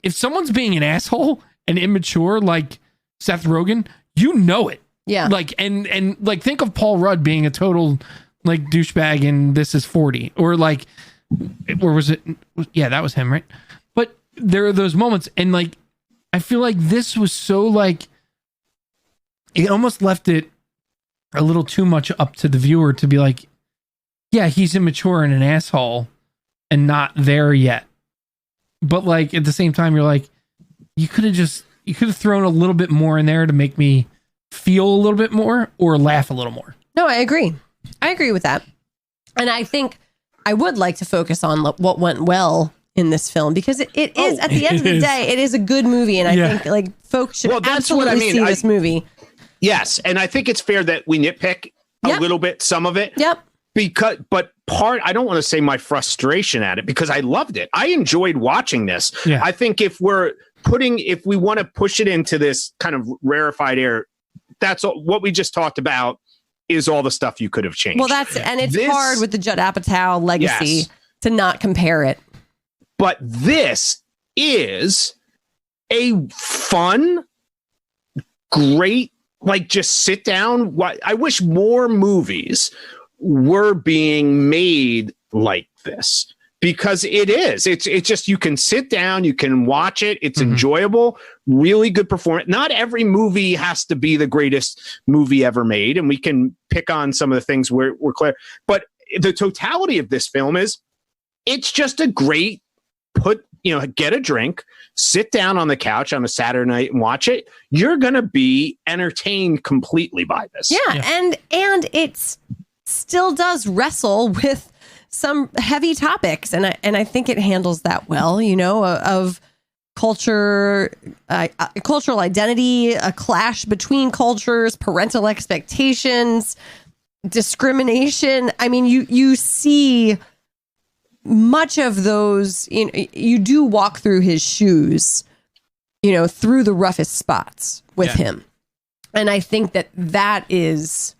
Speaker 1: if someone's being an asshole and immature, like Seth Rogen, you know it.
Speaker 3: Yeah.
Speaker 1: Like, and like, think of Paul Rudd being a total, like, douchebag in This Is 40. Or, like, or was it? Yeah, that was him, right? But there are those moments, and, like, I feel like this was so, like, it almost left it a little too much up to the viewer to be like, yeah, he's immature and an asshole and not there yet. But, like, at the same time, you're like, you could have thrown a little bit more in there to make me feel a little bit more or laugh a little more.
Speaker 3: No, I agree. I agree with that. And I think I would like to focus on what went well in this film, because it is, at the end of the day, it is a good movie. And I think, like, folks should absolutely see this movie.
Speaker 2: Yes, and I think it's fair that we nitpick a little bit, some of it.
Speaker 3: Yep.
Speaker 2: But I don't want to say my frustration at it, because I loved it. I enjoyed watching this.
Speaker 1: Yeah.
Speaker 2: I think if we want to push it into this kind of rarefied air that's what we just talked about is all the stuff you could have changed.
Speaker 3: Well, it's hard with the Judd Apatow legacy to not compare it.
Speaker 2: But this is a fun, great, like, just sit down. I wish more movies were being made like this, because it's just, you can sit down, you can watch it. It's enjoyable, really good performance. Not every movie has to be the greatest movie ever made. And we can pick on some of the things we're clear, but the totality of this film is, it's just a great get a drink, sit down on the couch on a Saturday night and watch it. You're going to be entertained completely by this.
Speaker 3: Yeah. And it still does wrestle with some heavy topics. And I think it handles that well, of culture, cultural identity, a clash between cultures, parental expectations, discrimination. I mean, you see much of those, you do walk through his shoes, through the roughest spots with him. And I think that is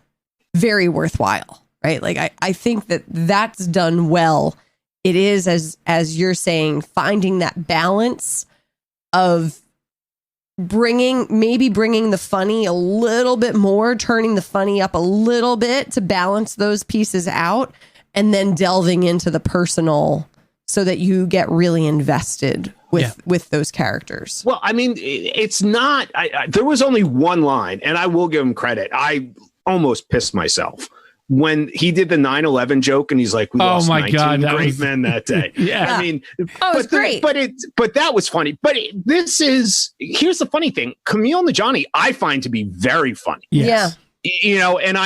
Speaker 3: very worthwhile, right? Like, I think that's done well. It is, as you're saying, finding that balance of bringing the funny a little bit more, turning the funny up a little bit to balance those pieces out, and then delving into the personal so that you get really invested with those characters.
Speaker 2: Well, I mean, it's not, there was only one line, and I will give him credit. I almost pissed myself when he did the 9/11 joke, and he's like, we lost 19 great men that day. I mean,
Speaker 3: it's great.
Speaker 2: But that was funny. But here's the funny thing. Camille Najani, I find to be very funny.
Speaker 1: Yes.
Speaker 3: Yeah.
Speaker 2: And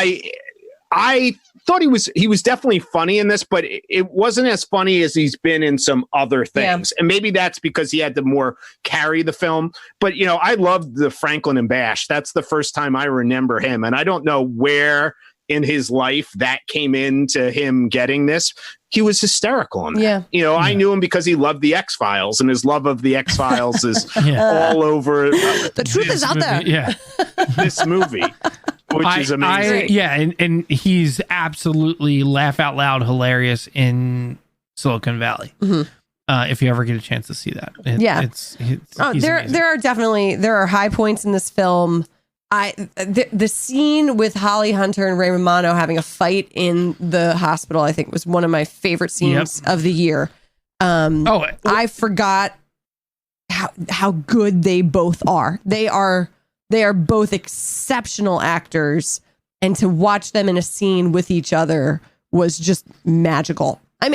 Speaker 2: I thought he was definitely funny in this, but it wasn't as funny as he's been in some other things. And maybe that's because he had to more carry the film. But, I loved the Franklin and Bash. That's the first time I remember him. And I don't know where in his life that came into him getting this. He was hysterical on that.
Speaker 3: Yeah.
Speaker 2: I knew him because he loved the X-Files, and his love of the X-Files is all over.
Speaker 3: The truth is out there.
Speaker 1: Yeah.
Speaker 2: This movie. Which is amazing.
Speaker 1: And he's absolutely laugh out loud hilarious in Silicon Valley. If you ever get a chance to see that.
Speaker 3: There are high points in this film. The scene with Holly Hunter and Ray Romano having a fight in the hospital, I think, was one of my favorite scenes of the year. I forgot how good they both are. They are both exceptional actors, and to watch them in a scene with each other was just magical. I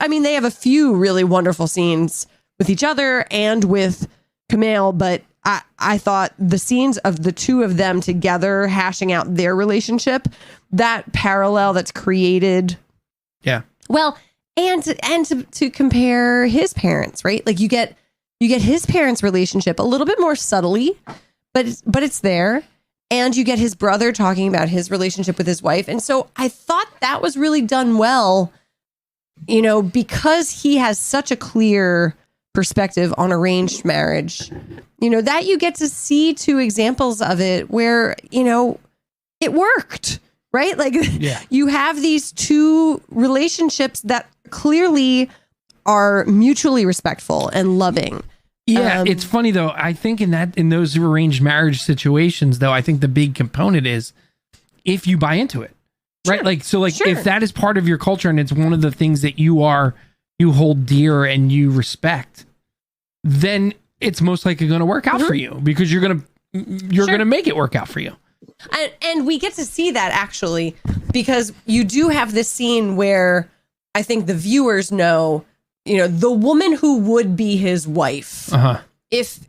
Speaker 3: mean, they have a few really wonderful scenes with each other and with Camille, but I thought the scenes of the two of them together hashing out their relationship, that parallel that's created.
Speaker 1: Yeah.
Speaker 3: Well, and to compare his parents, right? Like you get his parents' relationship a little bit more subtly, but it's there. And you get his brother talking about his relationship with his wife. And so I thought that was really done well, because he has such a clear perspective on arranged marriage, that you get to see two examples of it where, it worked, right? Like you have these two relationships that clearly are mutually respectful and loving.
Speaker 1: Yeah, it's funny though. I think in those arranged marriage situations, though, I think the big component is if you buy into it, right? Sure. If that is part of your culture and it's one of the things that you hold dear and you respect, then it's most likely going to work out for you because you're going to make it work out for you.
Speaker 3: And we get to see that actually because you do have this scene where I think the viewers know. The woman who would be his wife, if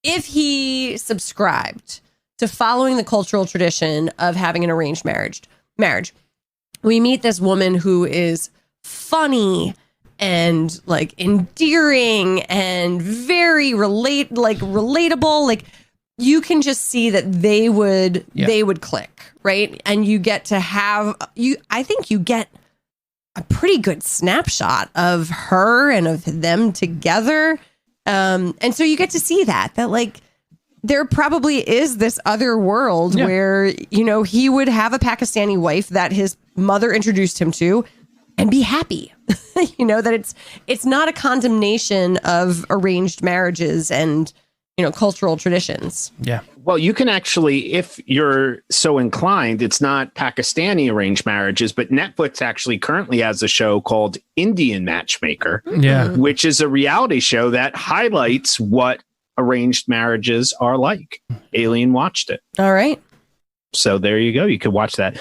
Speaker 3: he subscribed to following the cultural tradition of having an arranged marriage, we meet this woman who is funny and like endearing and very relatable. Like you can just see that they would click, right? And you get to have I think you get a pretty good snapshot of her and of them together. And so you get to see that like there probably is this other world where, he would have a Pakistani wife that his mother introduced him to and be happy. That it's not a condemnation of arranged marriages and, cultural traditions.
Speaker 1: Yeah.
Speaker 2: Well, you can actually, if you're so inclined, it's not Pakistani arranged marriages, but Netflix actually currently has a show called Indian Matchmaker, which is a reality show that highlights what arranged marriages are like. Alien watched it.
Speaker 3: All right.
Speaker 2: So there you go. You could watch that.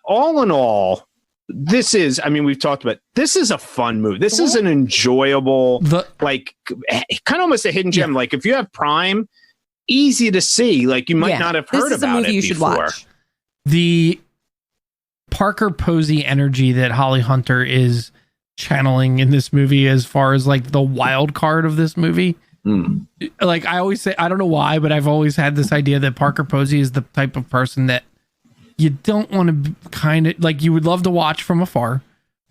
Speaker 2: All in all, we've talked about, this is a fun movie. This is an enjoyable, kind of almost a hidden gem. Like if you have Prime, easy to see. Like you might not have heard about it before.
Speaker 3: Watch.
Speaker 1: The Parker Posey energy that Holly Hunter is channeling in this movie, as far as like the wild card of this movie. Like I always say, I don't know why, but I've always had this idea that Parker Posey is the type of person that you don't want to kind of like, you would love to watch from afar,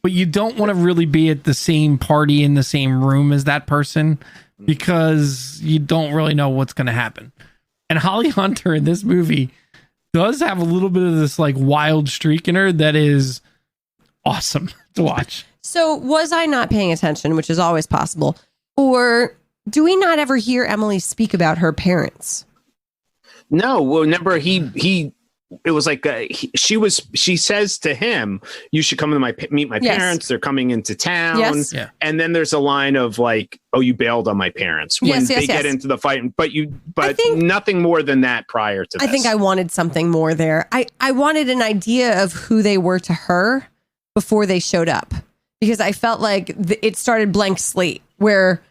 Speaker 1: but you don't want to really be at the same party in the same room as that person because you don't really know what's going to happen. And Holly Hunter in this movie does have a little bit of this like wild streak in her that is awesome to watch.
Speaker 3: So was I not paying attention, which is always possible, or do we not ever hear Emily speak about her parents?
Speaker 2: No. Well, remember it was like she says to him, you should come to meet my parents. They're coming into town.
Speaker 3: Yes.
Speaker 1: Yeah.
Speaker 2: And then there's a line of like, oh, you bailed on my parents when they get into the fight. But nothing more than that prior to this.
Speaker 3: I think I wanted something more there. I wanted an idea of who they were to her before they showed up, because I felt like it started blank slate where,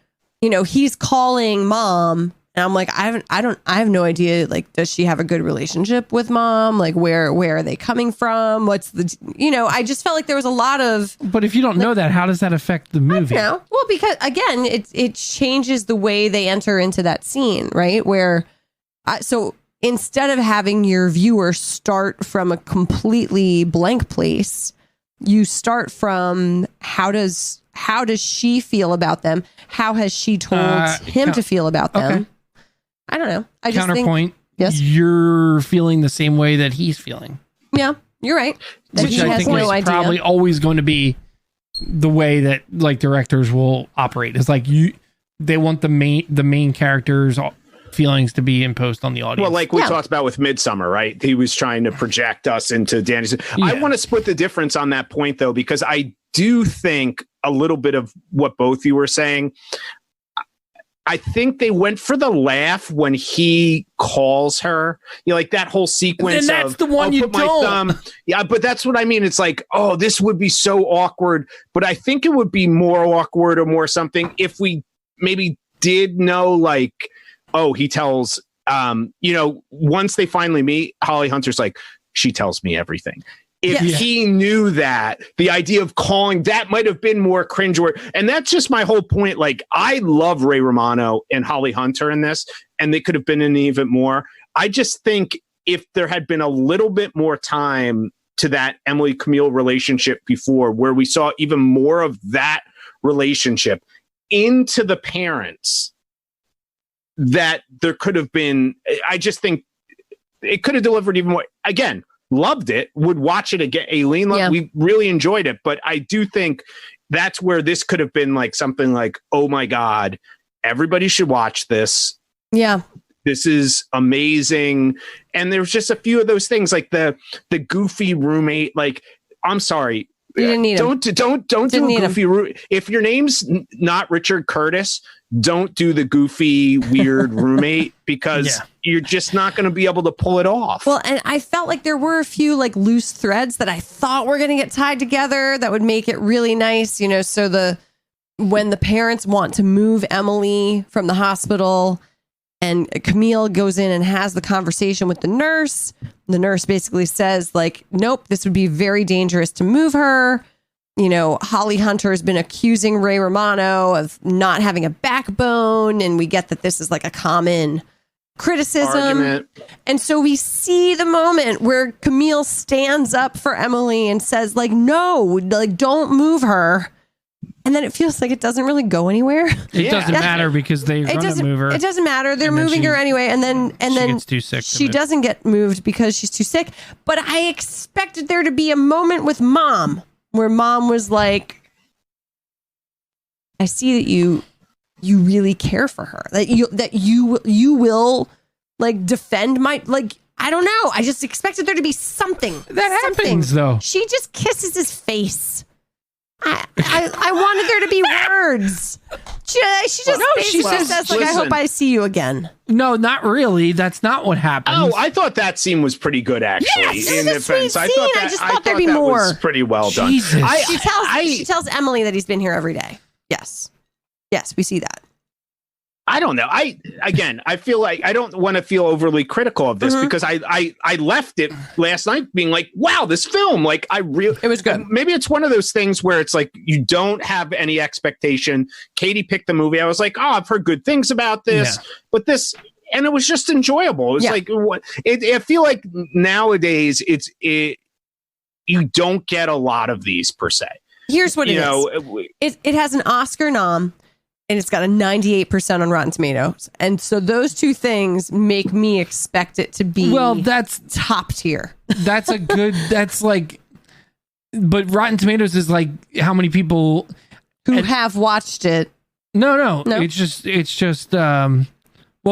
Speaker 3: he's calling mom. And I'm like, I have no idea. Like, does she have a good relationship with mom? Like, where are they coming from? What's I just felt like there was a lot of.
Speaker 1: But if you don't know that, how does that affect the movie?
Speaker 3: Well, because again, it changes the way they enter into that scene, right? Where, so instead of having your viewer start from a completely blank place, you start from how does she feel about them? How has she told him to feel about them?
Speaker 1: Okay.
Speaker 3: I don't know. I just
Speaker 1: Counterpoint.
Speaker 3: Yes,
Speaker 1: you're feeling the same way that he's feeling.
Speaker 3: Yeah, you're right. That
Speaker 1: Which
Speaker 3: he
Speaker 1: I
Speaker 3: has
Speaker 1: think
Speaker 3: no
Speaker 1: is
Speaker 3: idea.
Speaker 1: probably always going to be the way that like directors will operate. It's like they want the main characters' feelings to be imposed on the audience.
Speaker 2: Well, like we talked about with Midsummer, right? He was trying to project us into Danny's. Yeah. I want to split the difference on that point, though, because I do think a little bit of what both you were saying. I think they went for the laugh when he calls her, like that whole sequence.
Speaker 1: And that's the one you don't.
Speaker 2: Yeah, but that's what I mean. It's like, oh, this would be so awkward. But I think it would be more awkward or more something if we maybe did know, like, oh, he tells, once they finally meet, Holly Hunter's like, she tells me everything. If he knew that, the idea of calling, that might have been more cringeworthy. And that's just my whole point. Like, I love Ray Romano and Holly Hunter in this, and they could have been in even more. I just think if there had been a little bit more time to that Emily Camille relationship before, where we saw even more of that relationship into the parents, that there could have been, I just think it could have delivered even more. Again, loved it, would watch it again. Aileen, we really enjoyed it, but I do think that's where this could have been like something like, oh my God, everybody should watch this.
Speaker 3: Yeah.
Speaker 2: This is amazing. And there's just a few of those things, like the goofy roommate. Like, I'm sorry.
Speaker 3: You didn't need
Speaker 2: don't do a goofy roommate. If your name's not Richard Curtis, don't do the goofy, weird roommate, because you're just not going to be able to pull it off.
Speaker 3: Well, and I felt like there were a few like loose threads that I thought were going to get tied together that would make it really nice. So when the parents want to move Emily from the hospital and Camille goes in and has the conversation with the nurse basically says like, nope, this would be very dangerous to move her. Holly Hunter has been accusing Ray Romano of not having a backbone, and we get that this is like a common criticism.
Speaker 2: Argument.
Speaker 3: And so we see the moment where Camille stands up for Emily and says like, no, like, don't move her. and then it feels like it doesn't really go anywhere.
Speaker 1: It doesn't matter because they're going to move her.
Speaker 3: It doesn't matter. They're moving her anyway, and then
Speaker 1: she gets too sick.
Speaker 3: She doesn't get moved because she's too sick. But I expected there to be a moment with Mom where Mom was like, "I see that you really care for her. That you will like defend my like." I don't know. I just expected there to be something.
Speaker 1: That happens though.
Speaker 3: She just kisses his face. I wanted there to be words. She just basically says, like, I hope I see you again.
Speaker 1: No, not really. That's not what happened.
Speaker 2: Oh, I thought that scene was pretty good, actually.
Speaker 3: Yes,
Speaker 2: in defense, I thought
Speaker 3: there'd be
Speaker 2: that
Speaker 3: more.
Speaker 2: was pretty well done.
Speaker 1: Jesus.
Speaker 3: She tells Emily that he's been here every day. Yes, we see that.
Speaker 2: I don't know. I feel like I don't want to feel overly critical of this because I left it last night being like, wow, this film, like it was good. Maybe it's one of those things where it's like you don't have any expectation. Katie picked the movie. I was like, oh, I've heard good things about this, but this, and it was just enjoyable. It was like, I feel like nowadays you don't get a lot of these per se.
Speaker 3: Here's what it has an Oscar nom. And it's got a 98% on Rotten Tomatoes. And so those two things make me expect it to be that's top tier.
Speaker 1: That's a good, that's like, but Rotten Tomatoes is like how many people
Speaker 3: who have watched it.
Speaker 1: No. It's just, well,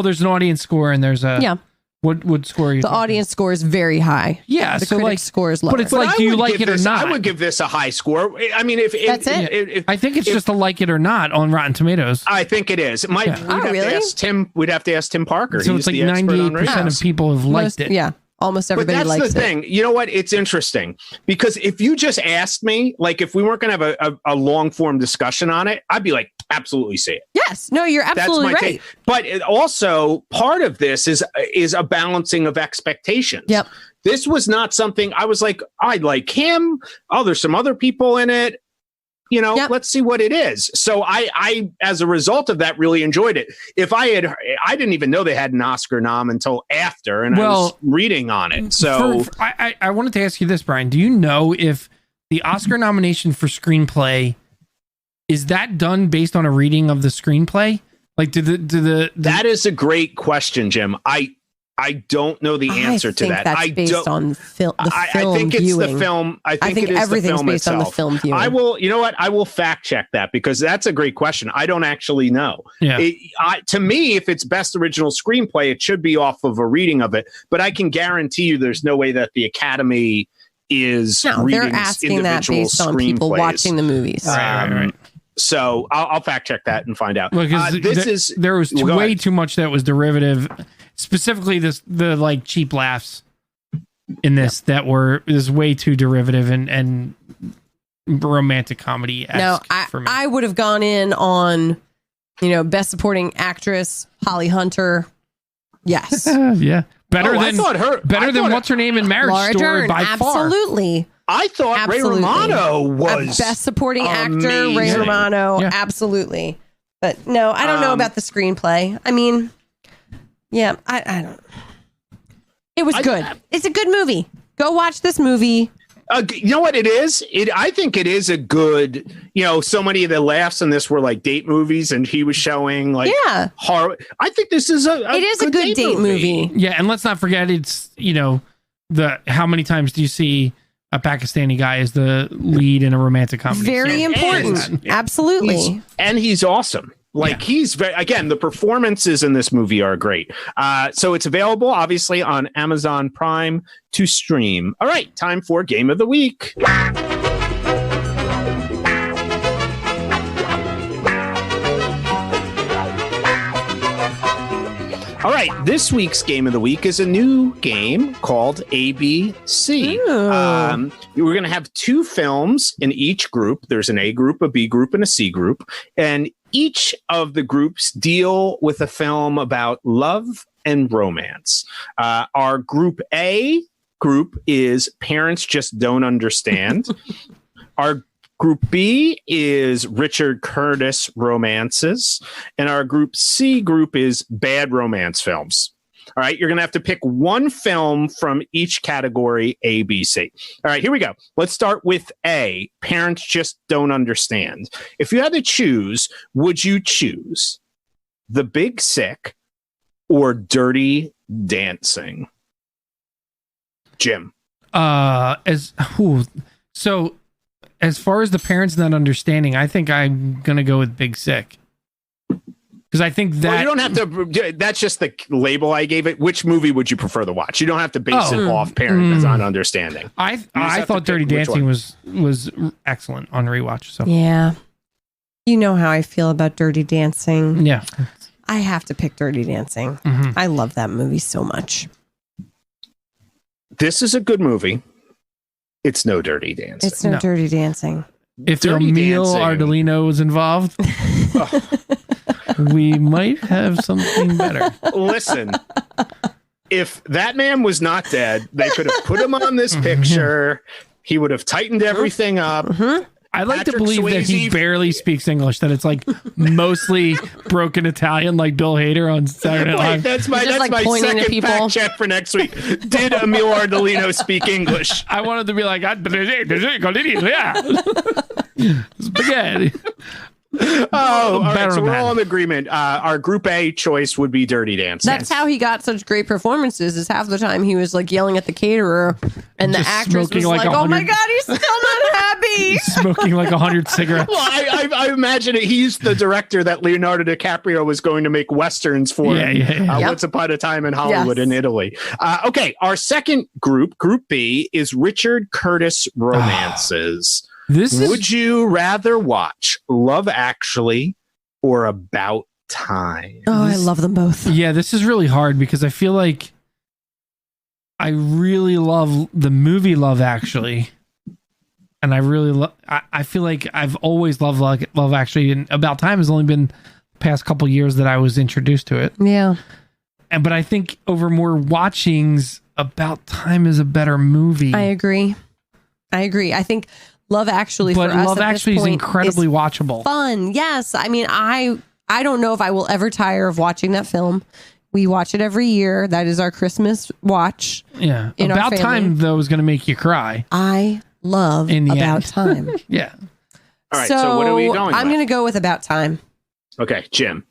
Speaker 1: there's an audience score and there's a, what score are you
Speaker 3: The audience score is very high.
Speaker 1: Yeah.
Speaker 3: The
Speaker 1: so
Speaker 3: critic
Speaker 1: like
Speaker 3: score is lower.
Speaker 1: But it's like, do you like it or not?
Speaker 2: I would give this a high score. I mean,
Speaker 3: that's it.
Speaker 1: I think it's just a like it or not on Rotten Tomatoes.
Speaker 2: I think it is. We'd have to ask Tim Parker.
Speaker 1: So it's like 98% of people have liked it.
Speaker 3: Yeah. Almost everybody likes it.
Speaker 2: But that's the thing. You know what? It's interesting because if you just asked me, like if we weren't going to have a long form discussion on it, I'd be like, absolutely see it.
Speaker 3: Yes. No, you're absolutely right.
Speaker 2: Take. But it also part of this is a balancing of expectations.
Speaker 3: Yep.
Speaker 2: This was not something I was like, I like him. Oh, there's some other people in it. Let's see what it is. So I, as a result of that, really enjoyed it. I didn't even know they had an Oscar nom until after, and I was reading on it. So
Speaker 1: I wanted to ask you this, Brian. Do you know if the Oscar nomination for screenplay is that done based on a reading of the screenplay? Like,
Speaker 2: that is a great question, Jim. I don't know the answer to that.
Speaker 3: That's based on the film
Speaker 2: I think it's
Speaker 3: viewing.
Speaker 2: the film. I think
Speaker 3: everything's based
Speaker 2: itself.
Speaker 3: on the film viewing.
Speaker 2: I will. You know what? I will fact check that because that's a great question. I don't actually know.
Speaker 1: Yeah.
Speaker 2: To me, if it's best original screenplay, it should be off of a reading of it. But I can guarantee you, there's no way that the Academy is.
Speaker 3: They're asking that based on people watching the movies.
Speaker 1: Right.
Speaker 2: So I'll fact check that and find out.
Speaker 1: There was way too much that was derivative. Specifically, the like cheap laughs in this that were way too derivative and romantic comedy.
Speaker 3: No, I would have gone in on, best supporting actress Holly Hunter. Yes,
Speaker 1: yeah, better than what's her name in Marriage
Speaker 3: Laura
Speaker 1: Story
Speaker 3: Dern,
Speaker 1: by far.
Speaker 3: Absolutely.
Speaker 2: I thought Ray Romano was
Speaker 3: best supporting actor. Ray Romano, absolutely. But no, I don't know about the screenplay. I mean. Yeah, I don't. It was good. It's a good movie. Go watch this movie.
Speaker 2: You know what it is? I think it is a good. So many of the laughs in this were like date movies, and he was showing like horror. I think this is a
Speaker 3: good date movie.
Speaker 1: Yeah, and let's not forget it's the how many times do you see a Pakistani guy as the lead in a romantic comedy?
Speaker 3: Very important. Absolutely.
Speaker 2: He's awesome. He's the performances in this movie are great. So it's available, obviously, on Amazon Prime to stream. All right, time for Game of the Week. All right, this week's Game of the Week is a new game called ABC. We're going to have two films in each group. There's an A group, a B group, and a C group. And each of the groups deal with a film about love and romance. Our Group A group is Parents Just Don't Understand. Our Group B is Richard Curtis romances. And our Group C group is bad romance films. All right. You're going to have to pick one film from each category, A, B, C. All right. Here we go. Let's start with A. Parents just don't understand. If you had to choose, would you choose The Big Sick or Dirty Dancing? Jim.
Speaker 1: So as far as the parents not understanding, I think I'm gonna go with Big Sick, because I think that
Speaker 2: you don't have to. That's just the label I gave it. Which movie would you prefer to watch? You don't have to base it off parents not understanding.
Speaker 1: I thought Dirty Dancing was excellent on rewatch. So
Speaker 3: yeah, you know how I feel about Dirty Dancing.
Speaker 1: Yeah,
Speaker 3: I have to pick Dirty Dancing. I love that movie so much.
Speaker 2: This is a good movie. It's no Dirty Dancing.
Speaker 3: It's no Dirty Dancing.
Speaker 1: If Emil Ardolino was involved, we might have something better.
Speaker 2: Listen, if that man was not dead, they could have put him on this picture. He would have tightened everything up.
Speaker 1: I like to believe that he barely speaks English, that it's like mostly broken Italian, like Bill Hader on Saturday Night Live.
Speaker 2: That's my second fact check for next week. Did Emil Ardolino speak English?
Speaker 1: I wanted to be like, spaghetti.
Speaker 2: All right, so we're all in agreement. Our Group A choice would be Dirty Dancing.
Speaker 3: That's how he got such great performances, is half the time he was like yelling at the caterer and the actress was like, oh my God, he's still not happy.
Speaker 1: Smoking like 100 cigarettes.
Speaker 2: Well, I imagine he's the director that Leonardo DiCaprio was going to make Westerns for Once Upon a Time in Hollywood in Italy. Okay, our second group, Group B, is Richard Curtis romances. Would you rather watch Love Actually or About Time?
Speaker 3: Oh, I love them both.
Speaker 1: Yeah, this is really hard because I feel like I really love the movie Love Actually. And I really love, I feel like I've always loved Love Actually, and About Time has only been the past couple years that I was introduced to it.
Speaker 3: Yeah.
Speaker 1: But I think over more watchings, About Time is a better movie.
Speaker 3: I agree. I think Love Actually for us
Speaker 1: Love Actually is incredibly watchable.
Speaker 3: Fun. Yes. I mean, I don't know if I will ever tire of watching that film. We watch it every year. That is our Christmas watch.
Speaker 1: Yeah. About Time, though, is going to make you cry.
Speaker 3: I love About Time.
Speaker 1: Yeah.
Speaker 2: All right. So what are we going
Speaker 3: I'm going to go with About Time.
Speaker 2: Okay. Jim.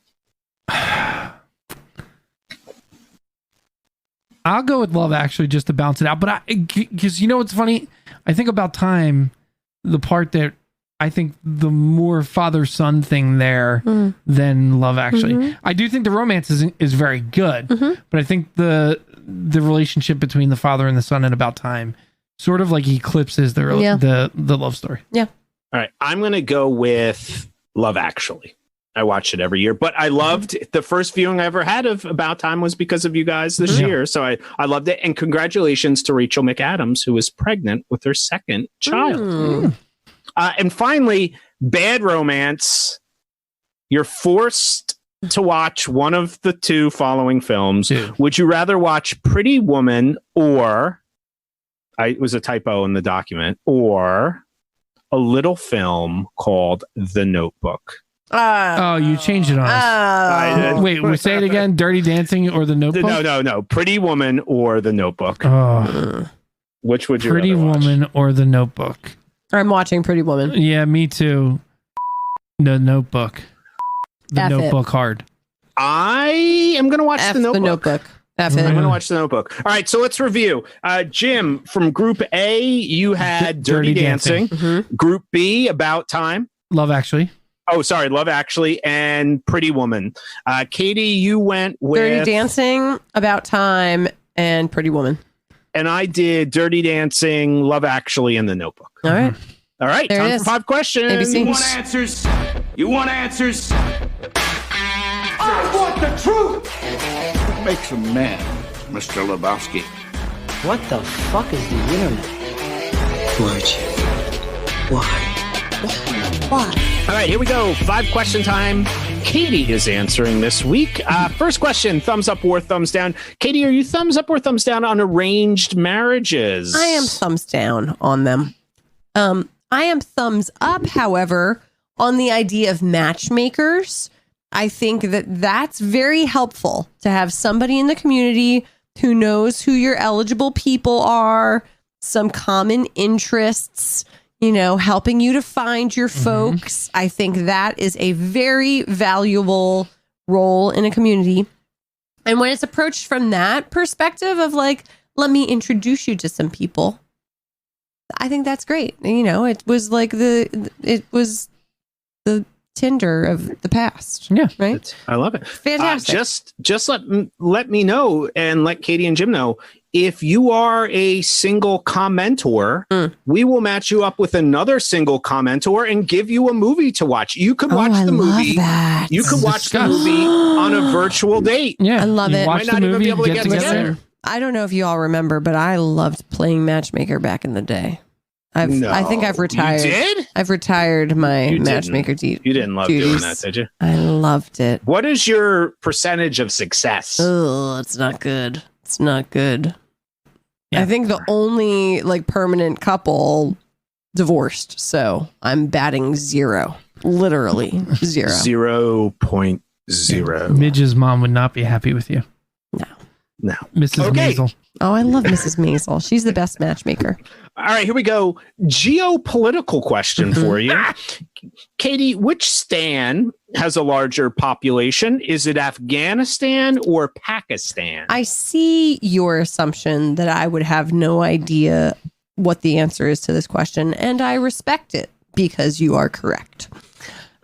Speaker 1: I'll go with Love Actually just to bounce it out. But because you know what's funny? I think About Time, the part that I think the more father-son thing there than Love Actually. I do think the romance is very good, but I think the relationship between the father and the son in About Time sort of like eclipses the love story.
Speaker 3: Yeah.
Speaker 2: All right. I'm going to go with Love Actually. I watch it every year, but I loved the first viewing I ever had of About Time was because of you guys this year. So I loved it. And congratulations to Rachel McAdams, who is pregnant with her second child. And finally, Bad Romance. You're forced to watch one of the two following films. Would you rather watch Pretty Woman or, it was a typo in the document, or a little film called The Notebook?
Speaker 1: You changed it on us. Wait, say it again. Dirty Dancing or The Notebook?
Speaker 2: No. Pretty Woman or The Notebook. Which would you
Speaker 1: Pretty
Speaker 2: rather watch?
Speaker 1: Woman or The Notebook?
Speaker 3: I'm watching Pretty Woman.
Speaker 1: Yeah, me too. The Notebook. The Notebook hard.
Speaker 2: I am going to watch The Notebook. I'm going to watch The Notebook. All right, so let's review. Jim, from Group A, you had Dirty Dancing. Group B, About Time.
Speaker 1: Love Actually.
Speaker 2: Oh, sorry, Love Actually and Pretty Woman. Katie, you went with
Speaker 3: Dirty Dancing, About Time, and Pretty Woman.
Speaker 2: And I did Dirty Dancing, Love Actually, and The Notebook.
Speaker 3: All right.
Speaker 2: All right, time for 5 questions.
Speaker 3: ABC.
Speaker 4: You want answers? I want the truth! What makes a man, Mr. Lebowski?
Speaker 5: What the fuck is the internet?
Speaker 6: Words. Why?
Speaker 2: All right, here we go. 5 question time. Katie is answering this week. First question, thumbs up or thumbs down. Katie, are you thumbs up or thumbs down on arranged marriages?
Speaker 3: I am thumbs down on them. I am thumbs up, however, on the idea of matchmakers. I think that that's very helpful to have somebody in the community who knows who your eligible people are, some common interests, helping you to find your folks. I think that is a very valuable role in a community. And when it's approached from that perspective of like, let me introduce you to some people, I think that's great. It was like it was the Tinder of the past.
Speaker 1: Yeah.
Speaker 3: Right.
Speaker 2: I love it.
Speaker 3: Fantastic.
Speaker 2: Just let me know and let Katie and Jim know if you are a single commentor, we will match you up with another single commentor and give you a movie to watch. You could watch the movie.
Speaker 3: That.
Speaker 2: You could watch the movie on a virtual date.
Speaker 1: Yeah.
Speaker 3: I love it.
Speaker 1: Watch
Speaker 2: Might not
Speaker 1: the
Speaker 2: even
Speaker 1: movie,
Speaker 2: be able to get together.
Speaker 3: I don't know if you all remember, but I loved playing matchmaker back in the day. I think I've retired.
Speaker 2: You did?
Speaker 3: I've retired my matchmaker duties.
Speaker 2: You didn't love doing that, did you?
Speaker 3: I loved it.
Speaker 2: What is your percentage of success?
Speaker 3: Oh, it's not good. It's not good.
Speaker 1: Yeah.
Speaker 3: I think the only like permanent couple divorced, so I'm batting 0. Literally 0.
Speaker 2: 0.0.
Speaker 1: Midge's mom would not be happy with you.
Speaker 2: No.
Speaker 1: Mrs.
Speaker 2: Okay.
Speaker 1: Maisel.
Speaker 3: Oh, I love Mrs. Maisel. She's the best matchmaker.
Speaker 2: All right, here we go. Geopolitical question for you. Katie, which stan has a larger population? Is it Afghanistan or Pakistan?
Speaker 3: I see your assumption that I would have no idea what the answer is to this question, and I respect it because you are correct.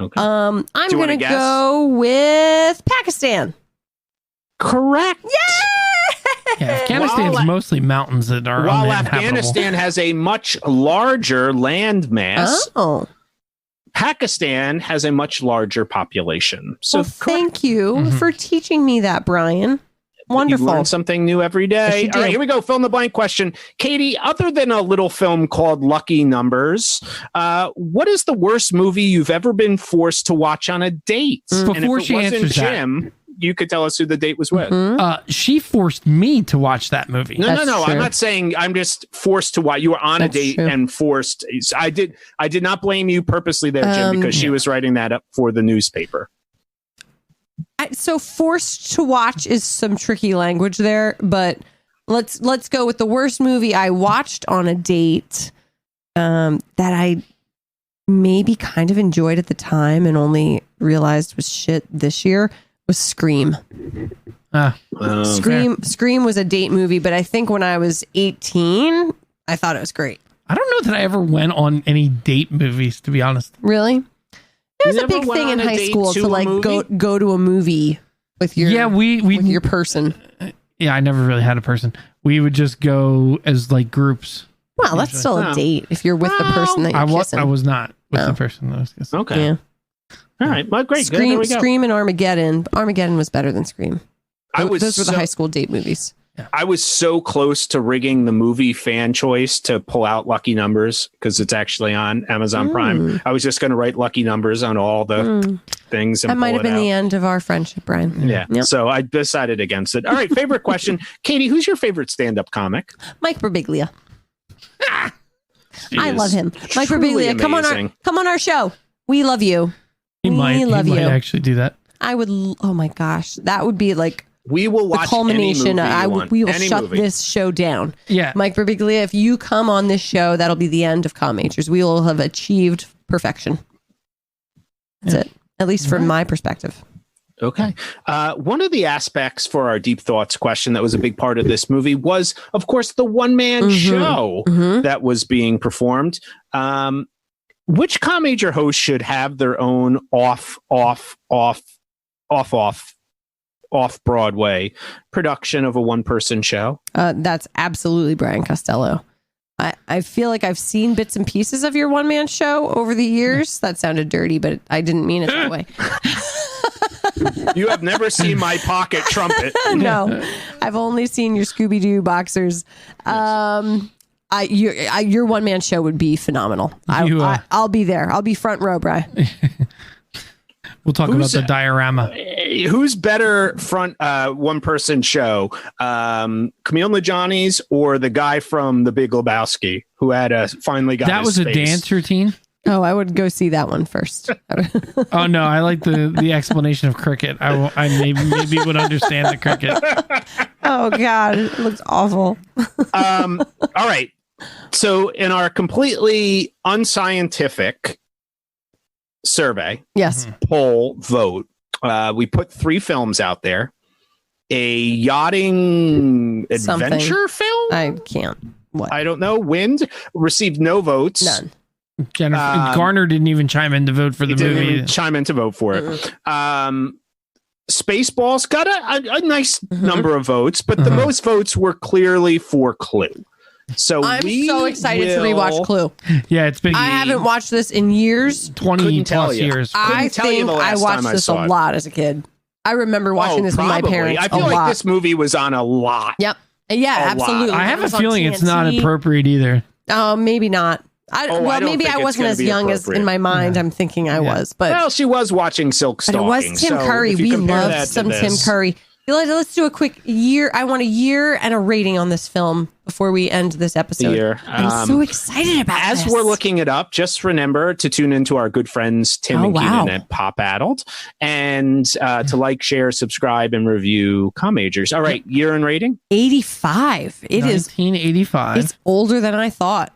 Speaker 2: Okay.
Speaker 3: I'm
Speaker 2: you wanna
Speaker 3: going to
Speaker 2: guess?
Speaker 3: go with Pakistan.
Speaker 2: Correct.
Speaker 1: Yeah, Afghanistan's
Speaker 2: While-
Speaker 1: mostly mountains that are
Speaker 2: While
Speaker 1: uninhabitable.
Speaker 2: Afghanistan has a much larger land mass,
Speaker 3: Oh,
Speaker 2: Pakistan has a much larger population. So
Speaker 3: well, thank you for teaching me that, Brian. Wonderful.
Speaker 2: You learn something new every day.
Speaker 3: Yes, you
Speaker 2: All right,
Speaker 3: do.
Speaker 2: here we go. Fill in the blank question. Katie, other than a little film called Lucky Numbers, what is the worst movie you've ever been forced to watch on a date? And
Speaker 1: Before
Speaker 2: if it
Speaker 1: she
Speaker 2: wasn't
Speaker 1: answers that-
Speaker 2: Jim, you could tell us who the date was with.
Speaker 1: She forced me to watch that movie.
Speaker 2: No,
Speaker 3: That's
Speaker 2: no.
Speaker 3: true.
Speaker 2: I'm not saying I'm just forced to watch. You were on a
Speaker 3: That's
Speaker 2: date
Speaker 3: true.
Speaker 2: and forced. I did not blame you purposely there, Jim, because she was writing that up for the newspaper.
Speaker 3: So forced to watch is some tricky language there, but let's go with the worst movie I watched on a date that I maybe kind of enjoyed at the time and only realized was shit this year was Scream. Scream was a date movie, but I think when I was 18, I thought it was great.
Speaker 1: I don't know that I ever went on any date movies, to be honest.
Speaker 3: Really? It was a
Speaker 2: Never
Speaker 3: big
Speaker 2: went
Speaker 3: thing
Speaker 2: on
Speaker 3: in
Speaker 2: a
Speaker 3: high
Speaker 2: date
Speaker 3: school
Speaker 2: to
Speaker 3: to
Speaker 2: a
Speaker 3: like
Speaker 2: movie?
Speaker 3: go to a movie with your
Speaker 1: with
Speaker 3: your person.
Speaker 1: Yeah, I never really had a person. We would just go as like groups.
Speaker 3: Well, that's still a
Speaker 2: Oh.
Speaker 3: date if you're with the person that you're kissing.
Speaker 1: I was not with
Speaker 3: Oh.
Speaker 1: the person that I was kissing.
Speaker 2: Okay.
Speaker 3: Yeah.
Speaker 2: All right. Well, great. Good. There
Speaker 3: Scream,
Speaker 2: we go.
Speaker 3: Scream and Armageddon. Armageddon was better than Scream. Those were the high school date movies.
Speaker 2: I was so close to rigging the movie fan choice to pull out Lucky Numbers because it's actually on Amazon Prime. I was just going to write Lucky Numbers on all the things. And
Speaker 3: That might have
Speaker 2: pull it
Speaker 3: been the
Speaker 2: out.
Speaker 3: end of our friendship, Brian.
Speaker 2: Yeah.
Speaker 3: Yep.
Speaker 2: So I decided against it. All right. Favorite question. Katie, who's your favorite stand-up comic?
Speaker 3: Mike Birbiglia.
Speaker 2: He
Speaker 3: I
Speaker 2: is
Speaker 3: love him. Mike
Speaker 2: truly
Speaker 3: Birbiglia,
Speaker 2: amazing.
Speaker 3: come on our show. We love you.
Speaker 1: He
Speaker 3: We
Speaker 1: might actually do that.
Speaker 3: I would. Oh my gosh, that would be like
Speaker 2: We will
Speaker 3: the
Speaker 2: watch
Speaker 3: culmination.
Speaker 2: any movie
Speaker 3: We will
Speaker 2: any
Speaker 3: shut
Speaker 2: movie.
Speaker 3: this show down.
Speaker 1: Yeah.
Speaker 3: Mike Birbiglia, if you come on this show, that'll be the end of Comm Majors. We will have achieved perfection. That's it, at least from my perspective.
Speaker 2: Okay. One of the aspects for our Deep Thoughts question that was a big part of this movie was, of course, the one-man show that was being performed. Which Comm Major host should have their own off Broadway production of a one-person show?
Speaker 3: That's absolutely Brian Costello. I feel like I've seen bits and pieces of your one-man show over the years. That sounded dirty, but I didn't mean it that way.
Speaker 2: You have never seen my pocket trumpet.
Speaker 3: No, I've only seen your Scooby-Doo boxers. Your one-man show would be phenomenal. I'll be there. I'll be front row, Brian.
Speaker 1: We'll talk about the diorama.
Speaker 2: Who's better front one-person show? Camille Najani's or the guy from The Big Lebowski who had finally got
Speaker 1: That
Speaker 2: his
Speaker 1: was a
Speaker 2: space?
Speaker 1: dance routine.
Speaker 3: Oh, I would go see that one first.
Speaker 1: Oh no, I like the explanation of cricket. I maybe would understand the cricket.
Speaker 3: Oh God, it looks awful.
Speaker 2: All right. So in our completely unscientific survey,
Speaker 3: Yes.
Speaker 2: poll, vote, we put 3 films out there. A yachting adventure film?
Speaker 3: I can't. What?
Speaker 2: I don't know. Wind received no votes.
Speaker 3: None.
Speaker 1: Jennifer Garner didn't even chime in to vote for the
Speaker 2: Didn't
Speaker 1: movie.
Speaker 2: even chime in to vote for it. Spaceballs got a nice number of votes, but the most votes were clearly for Clue. So
Speaker 3: I'm so excited to rewatch Clue.
Speaker 1: Yeah, it's been.
Speaker 3: I haven't watched this in years.
Speaker 1: 20
Speaker 2: Couldn't tell
Speaker 1: plus
Speaker 2: you.
Speaker 1: years.
Speaker 3: I
Speaker 2: tell you
Speaker 3: think
Speaker 2: the
Speaker 3: I
Speaker 2: last
Speaker 3: watched
Speaker 2: time I
Speaker 3: this a
Speaker 2: saw it.
Speaker 3: lot as a kid. I remember watching this with my
Speaker 2: probably.
Speaker 3: parents
Speaker 2: I feel
Speaker 3: a
Speaker 2: like
Speaker 3: lot.
Speaker 2: this movie was on a lot.
Speaker 3: Yep. Yeah,
Speaker 2: A lot.
Speaker 3: absolutely.
Speaker 1: I have
Speaker 3: It
Speaker 1: a
Speaker 3: was on
Speaker 1: feeling it's not
Speaker 3: TNT.
Speaker 1: appropriate either.
Speaker 3: Maybe not.
Speaker 2: I
Speaker 3: Well,
Speaker 2: don't
Speaker 3: maybe
Speaker 2: think
Speaker 3: I
Speaker 2: it's
Speaker 3: wasn't
Speaker 2: gonna
Speaker 3: as
Speaker 2: be
Speaker 3: young as
Speaker 2: appropriate.
Speaker 3: in my mind. I'm thinking I was, but
Speaker 2: Well, she was watching Silk
Speaker 3: but it
Speaker 2: Stockings.
Speaker 3: was Tim
Speaker 2: so
Speaker 3: Curry.
Speaker 2: if you
Speaker 3: We
Speaker 2: compare
Speaker 3: love
Speaker 2: that to
Speaker 3: some Tim
Speaker 2: this-
Speaker 3: Curry. Let's do a quick year. I want a year and a rating on this film before we end this episode.
Speaker 2: Year.
Speaker 3: I'm so excited about
Speaker 2: As
Speaker 3: this.
Speaker 2: we're looking it up, just remember to tune into our good friends Tim and Keenan at Pop Addled, and to like, share, subscribe, and review Comm Majors. All right, year and rating.
Speaker 3: 85. It is.
Speaker 1: 1985.
Speaker 3: It's older than I thought.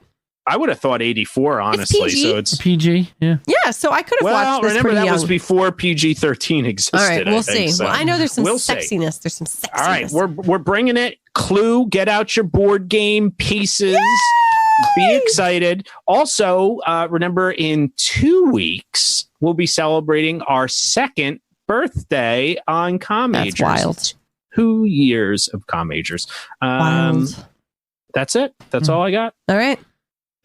Speaker 2: I would have thought 84, honestly.
Speaker 3: PG.
Speaker 2: So it's
Speaker 1: PG. Yeah.
Speaker 3: Yeah, so I could have watched this
Speaker 2: remember
Speaker 3: pretty
Speaker 2: that
Speaker 3: young.
Speaker 2: was before PG-13 existed.
Speaker 3: All right, we'll
Speaker 2: I think,
Speaker 3: see.
Speaker 2: so.
Speaker 3: Well, I know there's some
Speaker 2: We'll see.
Speaker 3: sexiness. There's some sexiness.
Speaker 2: All right, we're bringing it. Clue, get out your board game pieces. Be excited. Also, remember in 2 weeks we'll be celebrating our 2nd birthday on Comm
Speaker 3: That's
Speaker 2: Majors.
Speaker 3: wild.
Speaker 2: 2 years of Comm Majors.
Speaker 3: Wild.
Speaker 2: That's it. That's all I got.
Speaker 3: All right.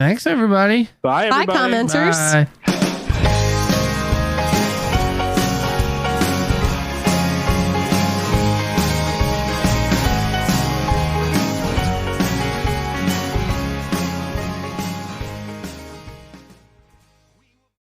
Speaker 1: Thanks, everybody.
Speaker 2: Bye,
Speaker 3: Bye,
Speaker 2: everybody.
Speaker 3: commenters.
Speaker 1: Bye.